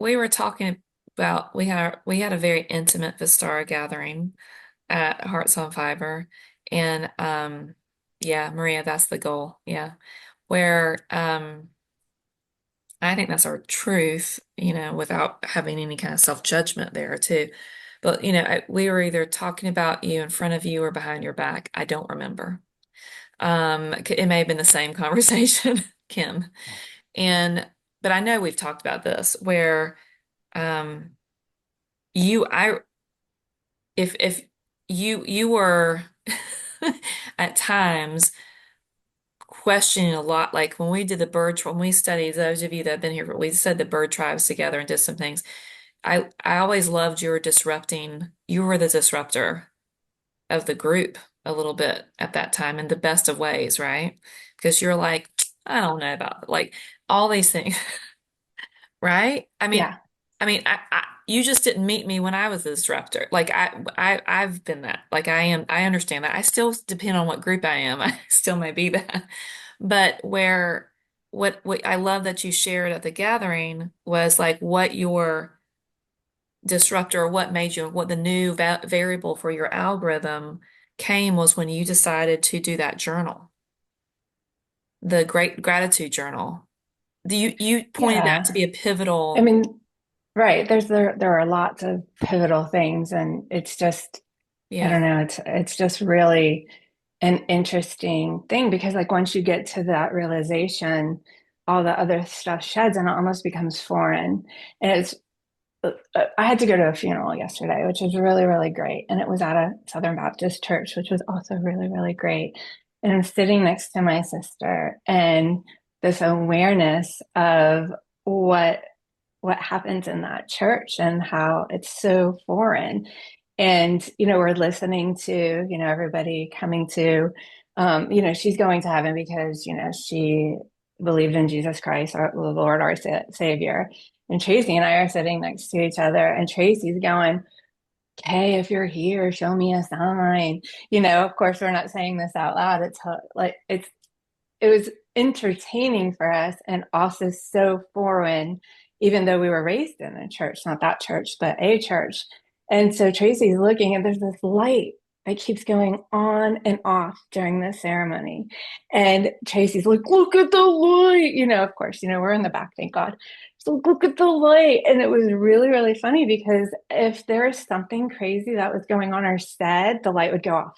we were talking about we had a very intimate Vistara gathering at Hearts on Fiber, and yeah, Maria, that's the goal. Yeah, where I think that's our truth, without having any kind of self-judgment there too. But we were either talking about you in front of you or behind your back. I don't remember. It may have been the same conversation, Kim. And but I know we've talked about this where um you I if you were at times questioning a lot, like when we did when we studied, those of you that have been here, we said the bird tribes together and did some things. I always loved you were the disruptor of the group a little bit at that time in the best of ways, right? Because you're like, I don't know about like all these things, right? Yeah. You just didn't meet me when I was the disruptor. Like I've been that. Like I understand that. I still depend on what group I am. I still may be that. But what I love that you shared at the gathering was like what your disruptor, or what made you, what the new va variable for your algorithm came was when you decided to do that journal, the great gratitude journal. You pointed that to Yeah. be a I pivotal, mean, right. There are lots of pivotal things, and it's just, I yeah. don't know, it's just really an interesting thing because, like, once you get to that realization, all the other stuff sheds and it almost becomes foreign. And I had to go to a funeral yesterday, which was really, really great. And it was at a Southern Baptist church, which was also really, really great. And I'm sitting next to my sister, and this awareness of what what happens in that church and how it's so foreign. And, we're listening to, everybody coming to, she's going to heaven because, she believed in Jesus Christ, the Lord, our Savior. And Tracy and I are sitting next to each other, and Tracy's going, okay, if you're here, show me a sign. Of course, we're not saying this out loud. It was entertaining for us and also so foreign, even though we were raised in a church, not that church, but a church. And so Tracy's looking, and there's this light that keeps going on and off during the ceremony. And Tracy's like, look at the light. Of course, we're in the back, thank God. So look at the light. And it was really, really funny because if there was something crazy that was going on or said, the light would go off.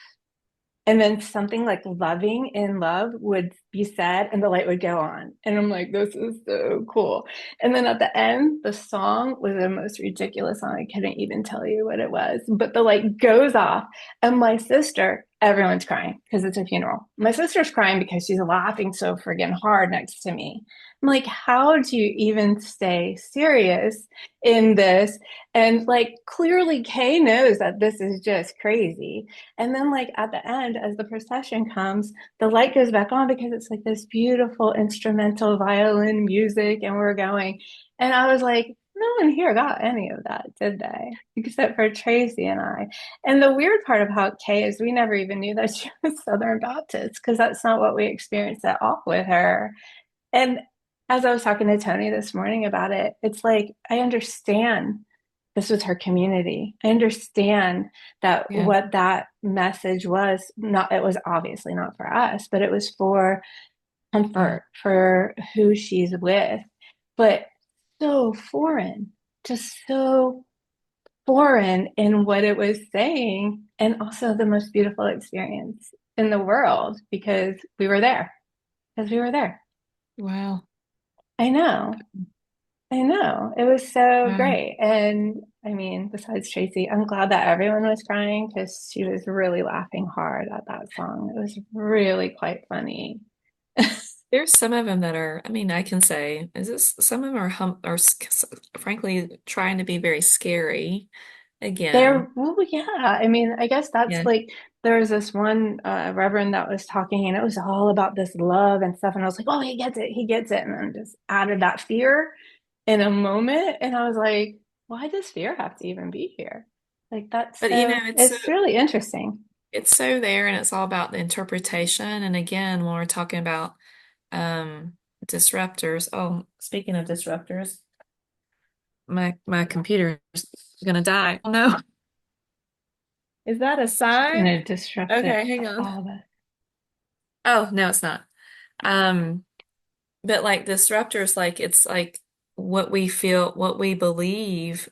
And then something like loving in love would be said and the light would go on. And I'm like, this is so cool. And then at the end, the song was the most ridiculous song. I couldn't even tell you what it was, but the light goes off. And my sister, everyone's crying because it's a funeral. My sister's crying because she's laughing so friggin' hard next to me. I'm like, how do you even stay serious in this? And like, clearly Kay knows that this is just crazy. And then, like, at the end, as the procession comes, the light goes back on because it's like this beautiful instrumental violin music, and we're going. And I was like, no one here got any of that, did they? Except for Tracy and I. And the weird part about Kay is we never even knew that she was Southern Baptist because that's not what we experienced at all with her. And as I was talking to Tony this morning about it, it's like I understand this was her community. I understand that Yeah. what that message was not, it was obviously not for us, but it was for comfort for who she's with. But so foreign, just so foreign in what it was saying, and also the most beautiful experience in the world because we were there. Because we were there. Wow. I know. I know. It was so Wow. great. And I mean, besides Tracy, I'm glad that everyone was crying because she was really laughing hard at that song. It was really quite funny. There's some of them that are, I mean, I can say, is this some of them frankly trying to be very scary again. There, well, yeah. I mean, I guess that's Yeah. like there was this one reverend that was talking, and it was all about this love and stuff. And I was like, oh, he gets it, and then just added that fear in a moment, and I was like, why does fear have to even be here? Like that's But so. it's It's really interesting. it's so there and it's all about the interpretation. And again, when we're talking about disruptors, oh, speaking of disruptors, my computer is gonna die. Oh no. Is that a And sign? it disrupted Okay, hang on. all the. Oh, no, it's not. Um, but like disruptors, like it's like what we feel, what we believe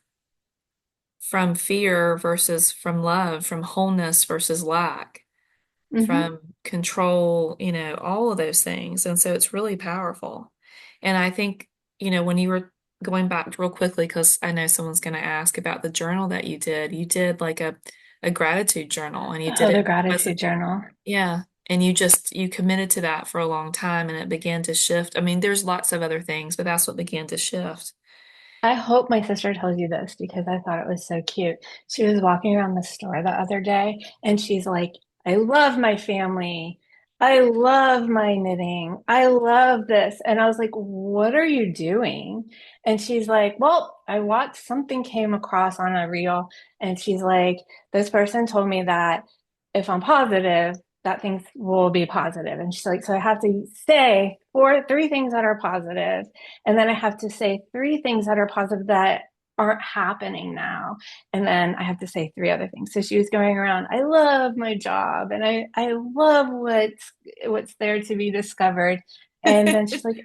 from fear versus from love, from wholeness versus lack, Mm-hmm. from control, all of those things. And so it's really powerful. And I think, when you were going back real quickly, because I know someone's going to ask about the journal that you did like a gratitude journal and you did Oh, the it, was gratitude it? journal. Yeah. And you committed to that for a long time and it began to shift. I mean, there's lots of other things, but that's what began to shift. I hope my sister tells you this because I thought it was so cute. She was walking around the store the other day and she's like, I love my family. I love my knitting. I love this. And I was like, what are you doing? And she's like, well, I watched something came across on a reel. And she's like, this person told me that if I'm positive, that things will be positive. And she's like, so I have to say three things that are positive and then I have to say three things that are positive that aren't happening now. And then I have to say three other things. So she was going around, I love my job and I love what's there to be discovered. And then she's like,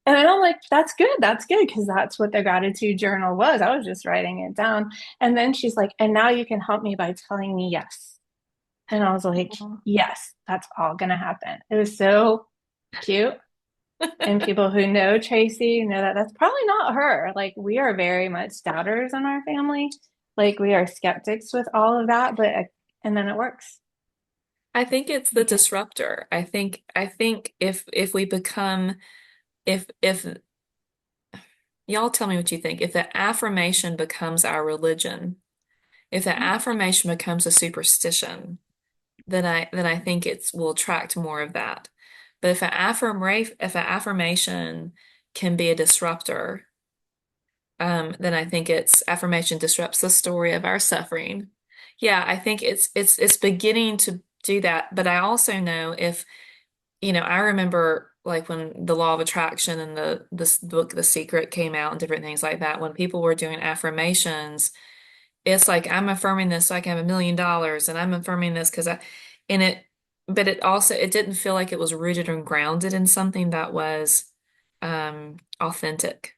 and I'm like, that's good. That's good. Cause that's what the gratitude journal was. I was just writing it down. And then she's like, and now you can help me by telling me yes. And I was like, yes, that's all going to happen. It was so cute. And people who know Tracy know that that's probably not her. Like, we are very much doubters in our family. Like, we are skeptics with all of that, and then it works. I think it's the Okay. disruptor. I think if we become if y'all tell me what you think. If the affirmation becomes our religion, if the affirmation becomes a superstition, then I think it's will attract more of that. But if an affirmation can be a disruptor, then I think it's affirmation disrupts the story of our suffering. Yeah, I think it's beginning to do that. But I also know if, I remember like when the law of attraction and this book, The Secret, came out and different things like that, when people were doing affirmations, it's like I'm affirming this so I can have $1 million and I'm affirming this because and it but it didn't feel like it was rooted and grounded in something that was authentic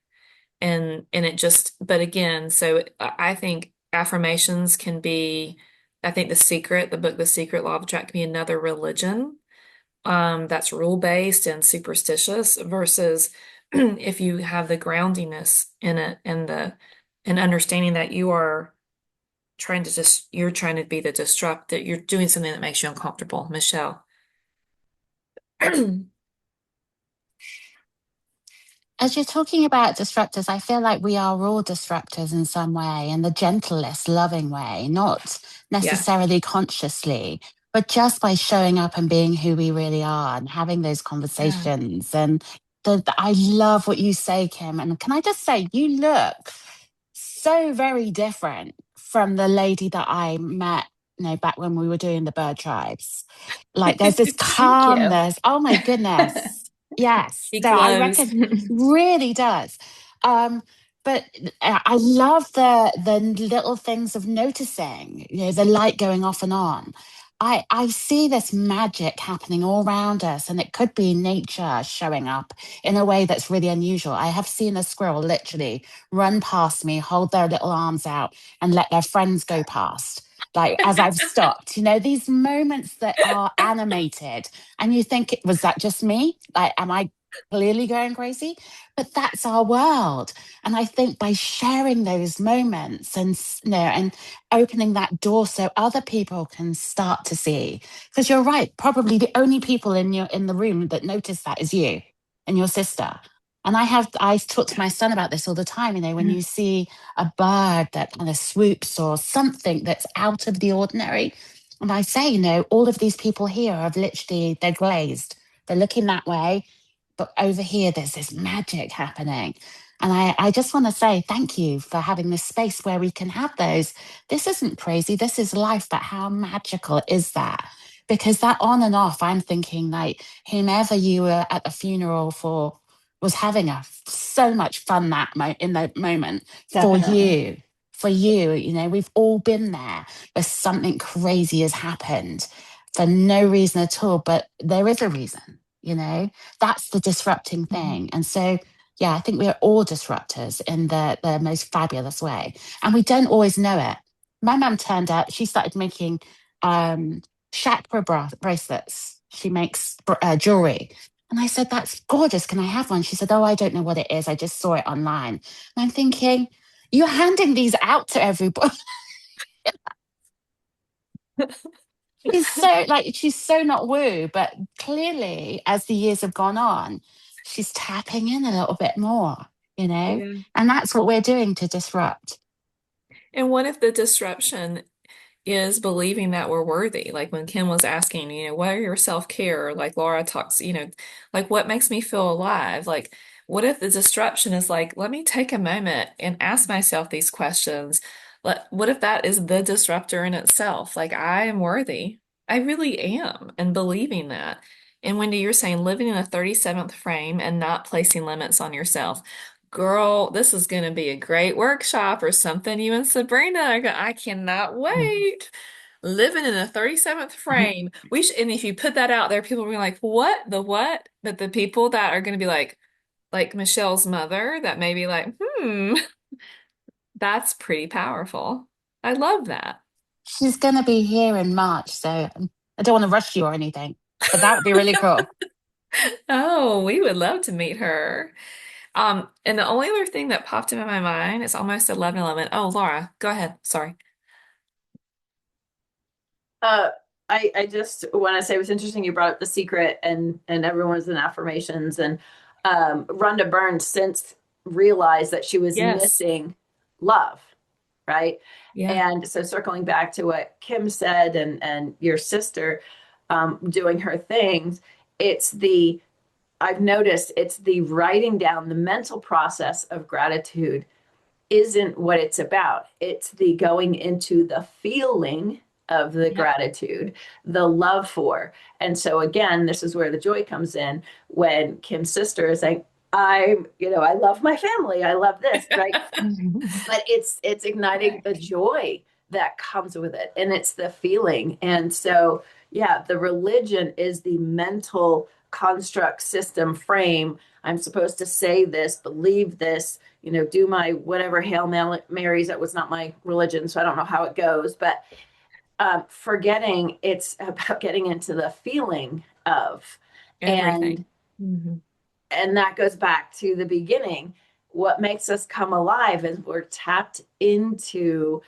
and it just but again so I think affirmations can be I think the book The Secret, Law of Attraction, can be another religion that's rule based and superstitious versus if you have the groundiness in it and understanding that you're trying to be the disrupt that you're doing something that makes you uncomfortable, Michelle. As you're talking about disruptors, I feel like we are all disruptors in some way, in the gentlest, loving way, not Yeah, necessarily consciously, but just by showing up and being who we really are and having those yeah. conversations. And I love what you say, Kim. And can I just say, you look so very different from the lady that I met, back when we were doing the bird tribes. Like there's this Thank you. calmness. Oh my goodness. Yes. He No, I glows. reckon really does. Um, but I love the little things of noticing, the light going off and on. I see this magic happening all around us, and it could be nature showing up in a way that's really unusual. I have seen a squirrel literally run past me, hold their little arms out, and let their friends go past. Like as I've stopped, these moments that are animated, and you think, was that just me? Like, am I clearly going crazy? But that's our world. And I think by sharing those moments and opening that door so other people can start to see, because you're right, probably the only people in the room that notice that is you and your sister. And I talk to my son about this all the time. When you see a bird that kind of swoops or something that's out of the ordinary, and I say, all of these people here have literally, they're glazed, they're looking that way, but over here there's this magic happening. And I just want to say thank you for having this space where we can have those. This isn't crazy, this is life, but how magical is that? Because that on and off, I'm thinking like whomever you were at the funeral for was having so much fun in that moment for Definitely. you. For you, we've all been there where something crazy has happened for no reason at all, but there is a reason, that's the disrupting Mhm. thing. And so, yeah, I think we're all disruptors in the most fabulous way. And we don't always know it. My mum turned up, she started making chakra bracelets. She makes jewelry. And I said, that's gorgeous. Can I have one? She said, oh, I don't know what it is. I just saw it online. And I'm thinking, you're handing these out to everybody. She's so not woo, but clearly as the years have gone on, she's tapping in a little bit more, Yeah. and that's what we're doing to disrupt. And what if the disruption is believing that we're worthy? Like when Kim was asking, what are your self-care? Like Laura talks, like what makes me feel alive? Like, what if the disruption is like, let me take a moment and ask myself these questions? What if that is the disruptor in itself? Like, I am worthy. I really am, and believing that. And Wendy, you're saying living in a 37th frame and not placing limits on yourself. Girl, this is going to be a great workshop or something. You and Sabrina I cannot wait. Living in a 37th frame. And if you put that out there, people will be like, what? The what? But the people that are going to be like Michelle's mother, that may be like, that's pretty powerful. I love that. She's going to be here in March, so I don't want to rush you or anything, but that would be really cool. Oh, we would love to meet her. And the only other thing that popped into my mind is almost 11:11. Oh, Laura, go ahead. Sorry. Uh, I just want to say it was interesting you brought up The Secret and everyone's in affirmations, and Rhonda Byrne since realized that she was Yes. missing love, right? Yeah. And so circling back to what Kim said and your sister doing her things, it's the I've noticed it's the writing down the mental process of gratitude isn't what it's about. It's the going into the feeling of the Yep. gratitude, the love for. And so again, this is where the joy comes in when Kim's sister is saying, I love my family. I love this, right? But it's igniting the joy that comes with it. And it's the feeling. And so, yeah, the religion is the mental construct system frame. I'm supposed to say this, believe this, do my whatever Hail Marys. That was not my religion, so I don't know how it goes. But forgetting it's about getting into the feeling of, and Everything. Mhm. and that goes back to the beginning. What makes us come alive is we're tapped into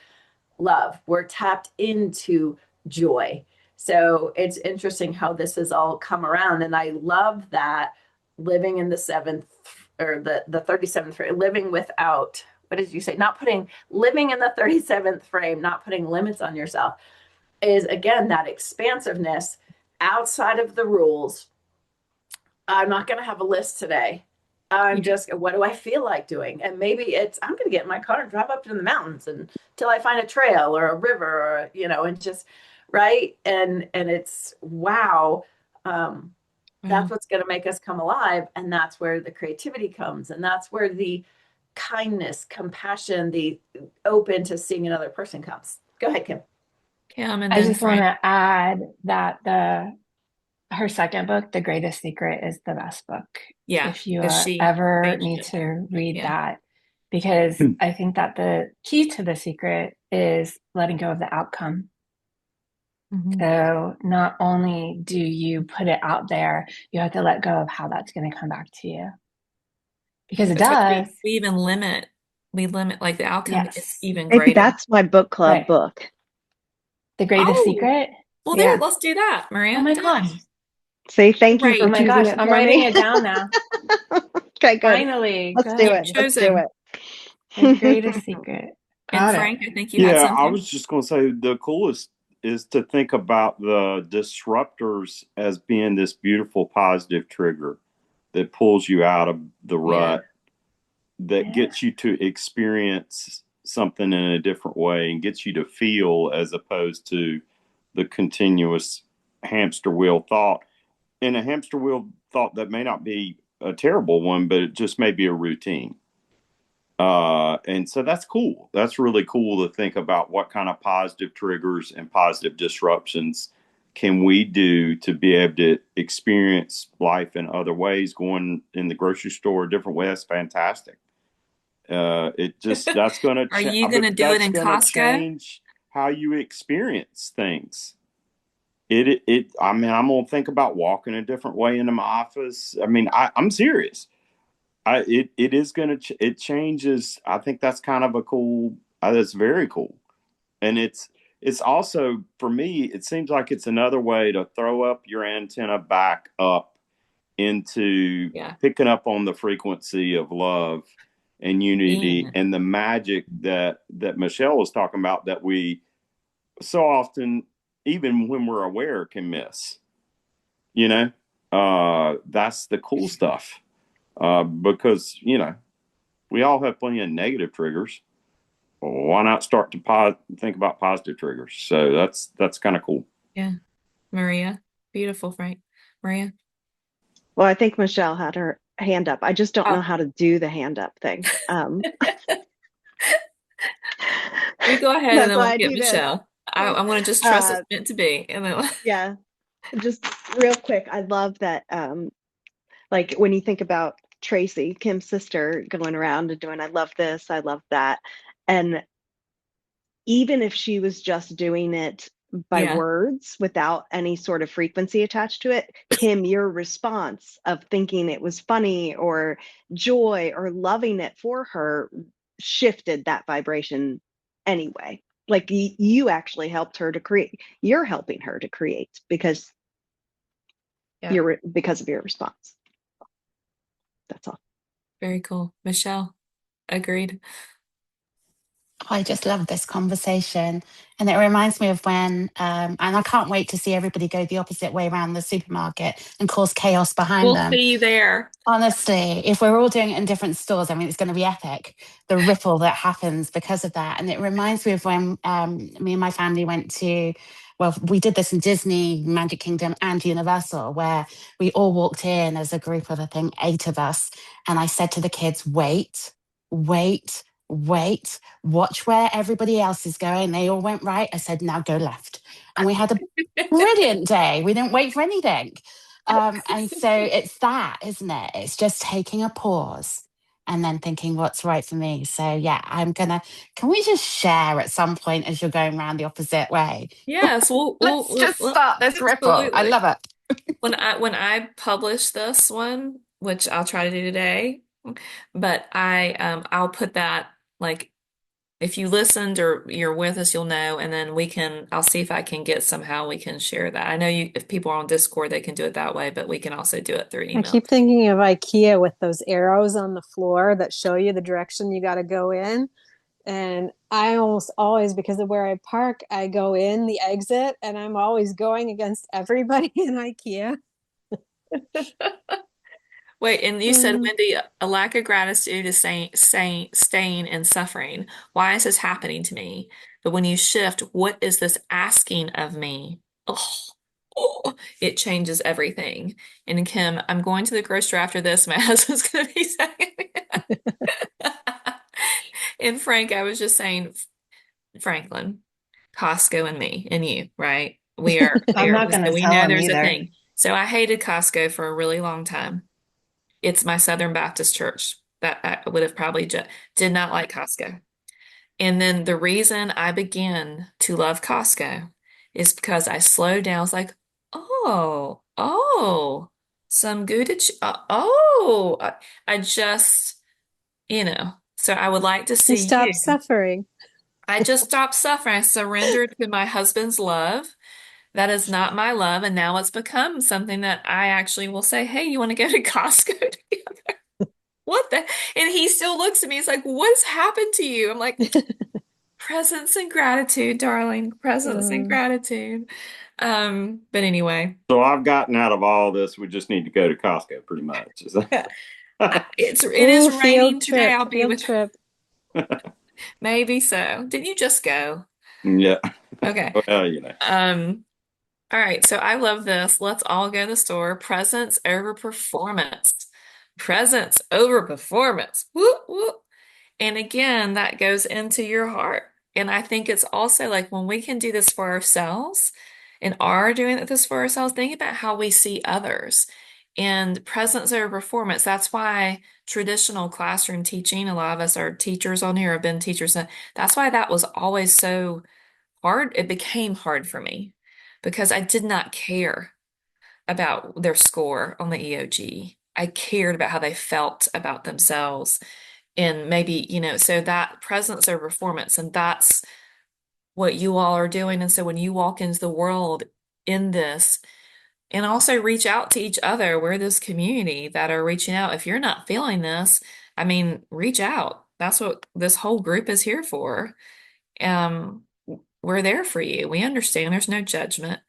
love. We're tapped into joy. So it's interesting how this has all come around. And I love that living in the seventh or the 37th frame, living without, what did you say? Not putting, living in the 37th frame, not putting limits on yourself is again that expansiveness outside of the rules. I'm not going to have a list today. I'm just, what do I feel like doing? And maybe it's, I'm going to get in my car and drive up to the mountains until I find a trail or a river or, and just, right. And it's, wow. Um, that's Wow. what's going to make us come alive. And that's where the creativity comes. And that's where the kindness, compassion, the open to seeing another person comes. Go ahead, Kim. Kim and I then just want Frank. to add that her second book, The Greatest Secret, is the best book Yeah, if you because she ever changed need it. to read Yeah. that, because I think that the key to the secret is letting go of the outcome. Mhm. So not only do you put it out there, you have to let go of how that's going to come back to you, because it That's why does. we even limit like the outcome is Yes. even Maybe greater. that's my book club Right. book. The Greatest Oh, Secret. well, there, Yeah. let's do that, Oh Maria. my gosh. Done. Say thank you Oh for Great. my choosing gosh. it I'm for writing me. it down now. Okay, good. Finally. Let's do You've it. Good. Let's do chosen. The it. Greatest Secret. And Got it. Frank, I think you had Yeah, I something. was just going to say the coolest is to think about the disruptors as being this beautiful positive trigger that pulls you out of the Yeah. rut, that Yeah. gets you to experience something in a different way and gets you to feel as opposed to the continuous hamster wheel thought. And a hamster wheel thought that may not be a terrible one, but it just may be a routine. And so that's cool. That's really cool to think about what kind of positive triggers and positive disruptions can we do to be able to experience life in other ways. Going in the grocery store a different way, that's fantastic. It just Are you going to but do it that's in gonna Costco? change how you experience things. It I mean, I'm gonna think about walking a different way into my office. I mean, I'm serious. It is gonna it changes. I think that's kind of a cool. That's very cool, and it's also for me. It seems like it's another way to throw up your antenna back up into Yeah. picking up on the frequency of love and unity Being. and the magic that Michelle was talking about that we so often, even when we're aware, can miss. You know, that's the cool stuff because we all have plenty of negative triggers. Why not start to think about positive triggers? So that's kind of cool. Yeah. Maria. Beautiful, Frank. Maria. Well, I think Michelle had her hand up. I just don't know Oh, how to do the hand up thing. you go ahead and That's then why we'll I get do this. Michelle. I'm going to just trust it's Uh, meant to be. And then, yeah, just real quick. I love that. Like when you think about Tracy, Kim's sister, going around and doing, I love this, I love that. And even if she was just doing it by yeah. words without any sort of frequency attached to it, Kim, your response of thinking it was funny or joy or loving it for her shifted that vibration anyway. Like you actually helped her to create, you're helping her to create Yeah. because of your response. That's all. Very cool. Michelle. Agreed. I just love this conversation. And it reminds me of when, and I can't wait to see everybody go the opposite way around the supermarket and cause chaos behind We'll them. see you there. Honestly, if we're all doing it in different stores, I mean, it's going to be epic, the ripple that happens because of that. And it reminds me of when me and my family went to, well, we did this in Disney, Magic Kingdom, and Universal, where we all walked in as a group of, I think, 8 of us. And I said to the kids, wait, wait, wait, watch where everybody else is going. They all went right. I said, now go left. And we had a brilliant day. We didn't wait for anything. And so it's that, isn't it? It's just taking a pause and then thinking what's right for me. So yeah, can we just share at some point as you're going around the opposite way? Yes, Let's just start this ripple. I absolutely. love it. When I publish this one, which I'll try to do today, but I'll put that like if you listened or you're with us, you'll know, and then I'll see if I can get somehow we can share that. I know if people are on Discord, they can do it that way, but we can also do it through I email. keep thinking of IKEA with those arrows on the floor that show you the direction you got to go in. And I almost always, because of where I park, I go in the exit and I'm always going against everybody in IKEA. Wait, and you said, Wendy, a lack of gratitude is staying in suffering. Why is this happening to me? But when you shift, what is this asking of me? Oh, oh, it changes everything. And Kim, I'm going to the grocery after this. My husband's going to be saying, and Frank, I was just saying, Franklin, Costco and me and you, right? We are I'm there. not going So to we tell know him there's a either. thing. So I hated Costco for a really long time. It's my Southern Baptist church that I would have probably did not like Costco. And then the reason I began to love Costco is because I slowed down. I was like, some good. I just, so I would like to You see stop you. suffering. I just stopped suffering. I surrendered to my husband's love. That is not my love. And now it's become something that I actually will say, hey, you want to go to Costco together? What the? And he still looks at me. He's like, what's happened to you? I'm like, presence and gratitude, darling. Presence and Uh, gratitude. But anyway, So I've gotten out of all this. We just need to go to Costco, pretty much. Is that- it is ooh, raining field today. trip, I'll be field with trip. maybe so. Didn't you just go? yeah. Okay. Well, All right, so I love this. Let's all go to the store. Presence over performance. Presence over performance. Whoop, whoop. And again, that goes into your heart. And I think it's also like when we can do this for ourselves and are doing this for ourselves, think about how we see others. And presence over performance. That's why traditional classroom teaching, a lot of us are teachers on here, have been teachers. That's why that was always so hard. It became hard for me because I did not care about their score on the EOG. I cared about how they felt about themselves. And maybe, so that presence or performance, and that's what you all are doing. And so when you walk into the world in this, and also reach out to each other, we're this community that are reaching out. If you're not feeling this, I mean, reach out. That's what this whole group is here for. Um, we're there for you. We understand there's no judgment.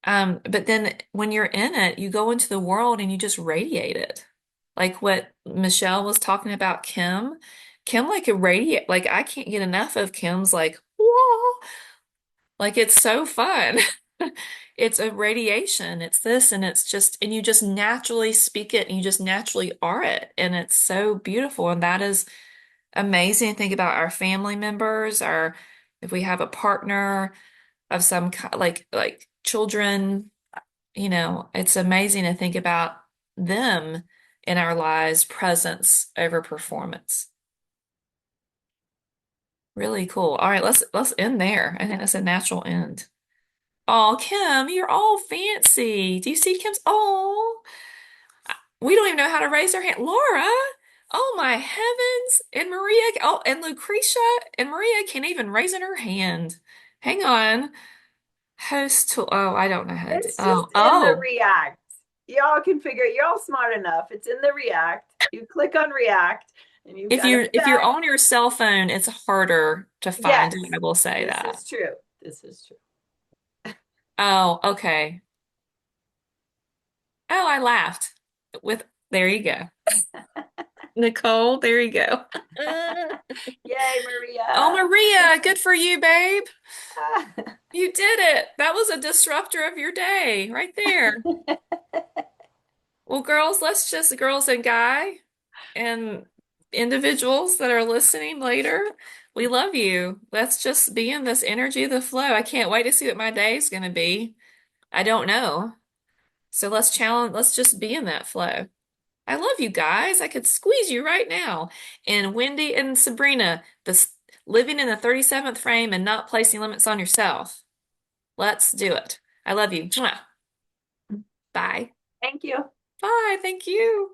But then when you're in it, you go into the world and you just radiate it. Like what Michelle was talking about, Kim. Kim like irradiate, like I can't get enough of Kim's like, whoa, like it's so fun. It's a radiation. It's this and it's just, and you just naturally speak it and you just naturally are it. And it's so beautiful. And that is amazing. Think about our family members, or if we have a partner of some kind, like children, it's amazing to think about them in our lives, presence over performance. Really cool. All right, let's end there. I think that's a natural end. Oh, Kim, you're all fancy. Do you see Kim's? Oh, we don't even know how to raise our hand. Laura, oh my heavens. And Maria, oh, and Lucretia and Maria can't even raise in her hand. Hang on. Host tool. Oh, I don't know how to do. It's just Oh, in the oh. React. Y'all can figure it. You're all smart enough. It's in the React. You click on React and you've If got a you're back. on your cell phone, it's harder to find Yes, it. I will say this that. is true. This is true. Oh, okay. Oh, I laughed with, there you go. Nicole, there you go. Yay, Oh, Maria. Maria, good for you, babe. You did it. That was a disruptor of your day right there. Well, girls, girls and guy and individuals that are listening later, we love you. Let's just be in this energy of the flow. I can't wait to see what my day is going to be. I don't know. So let's just be in that flow. I love you guys. I could squeeze you right now. And Wendy and Sabrina, this living in the 37th frame and not placing limits on yourself. Let's do it. I love you. Mwah. Bye. Thank you. Bye. Thank you.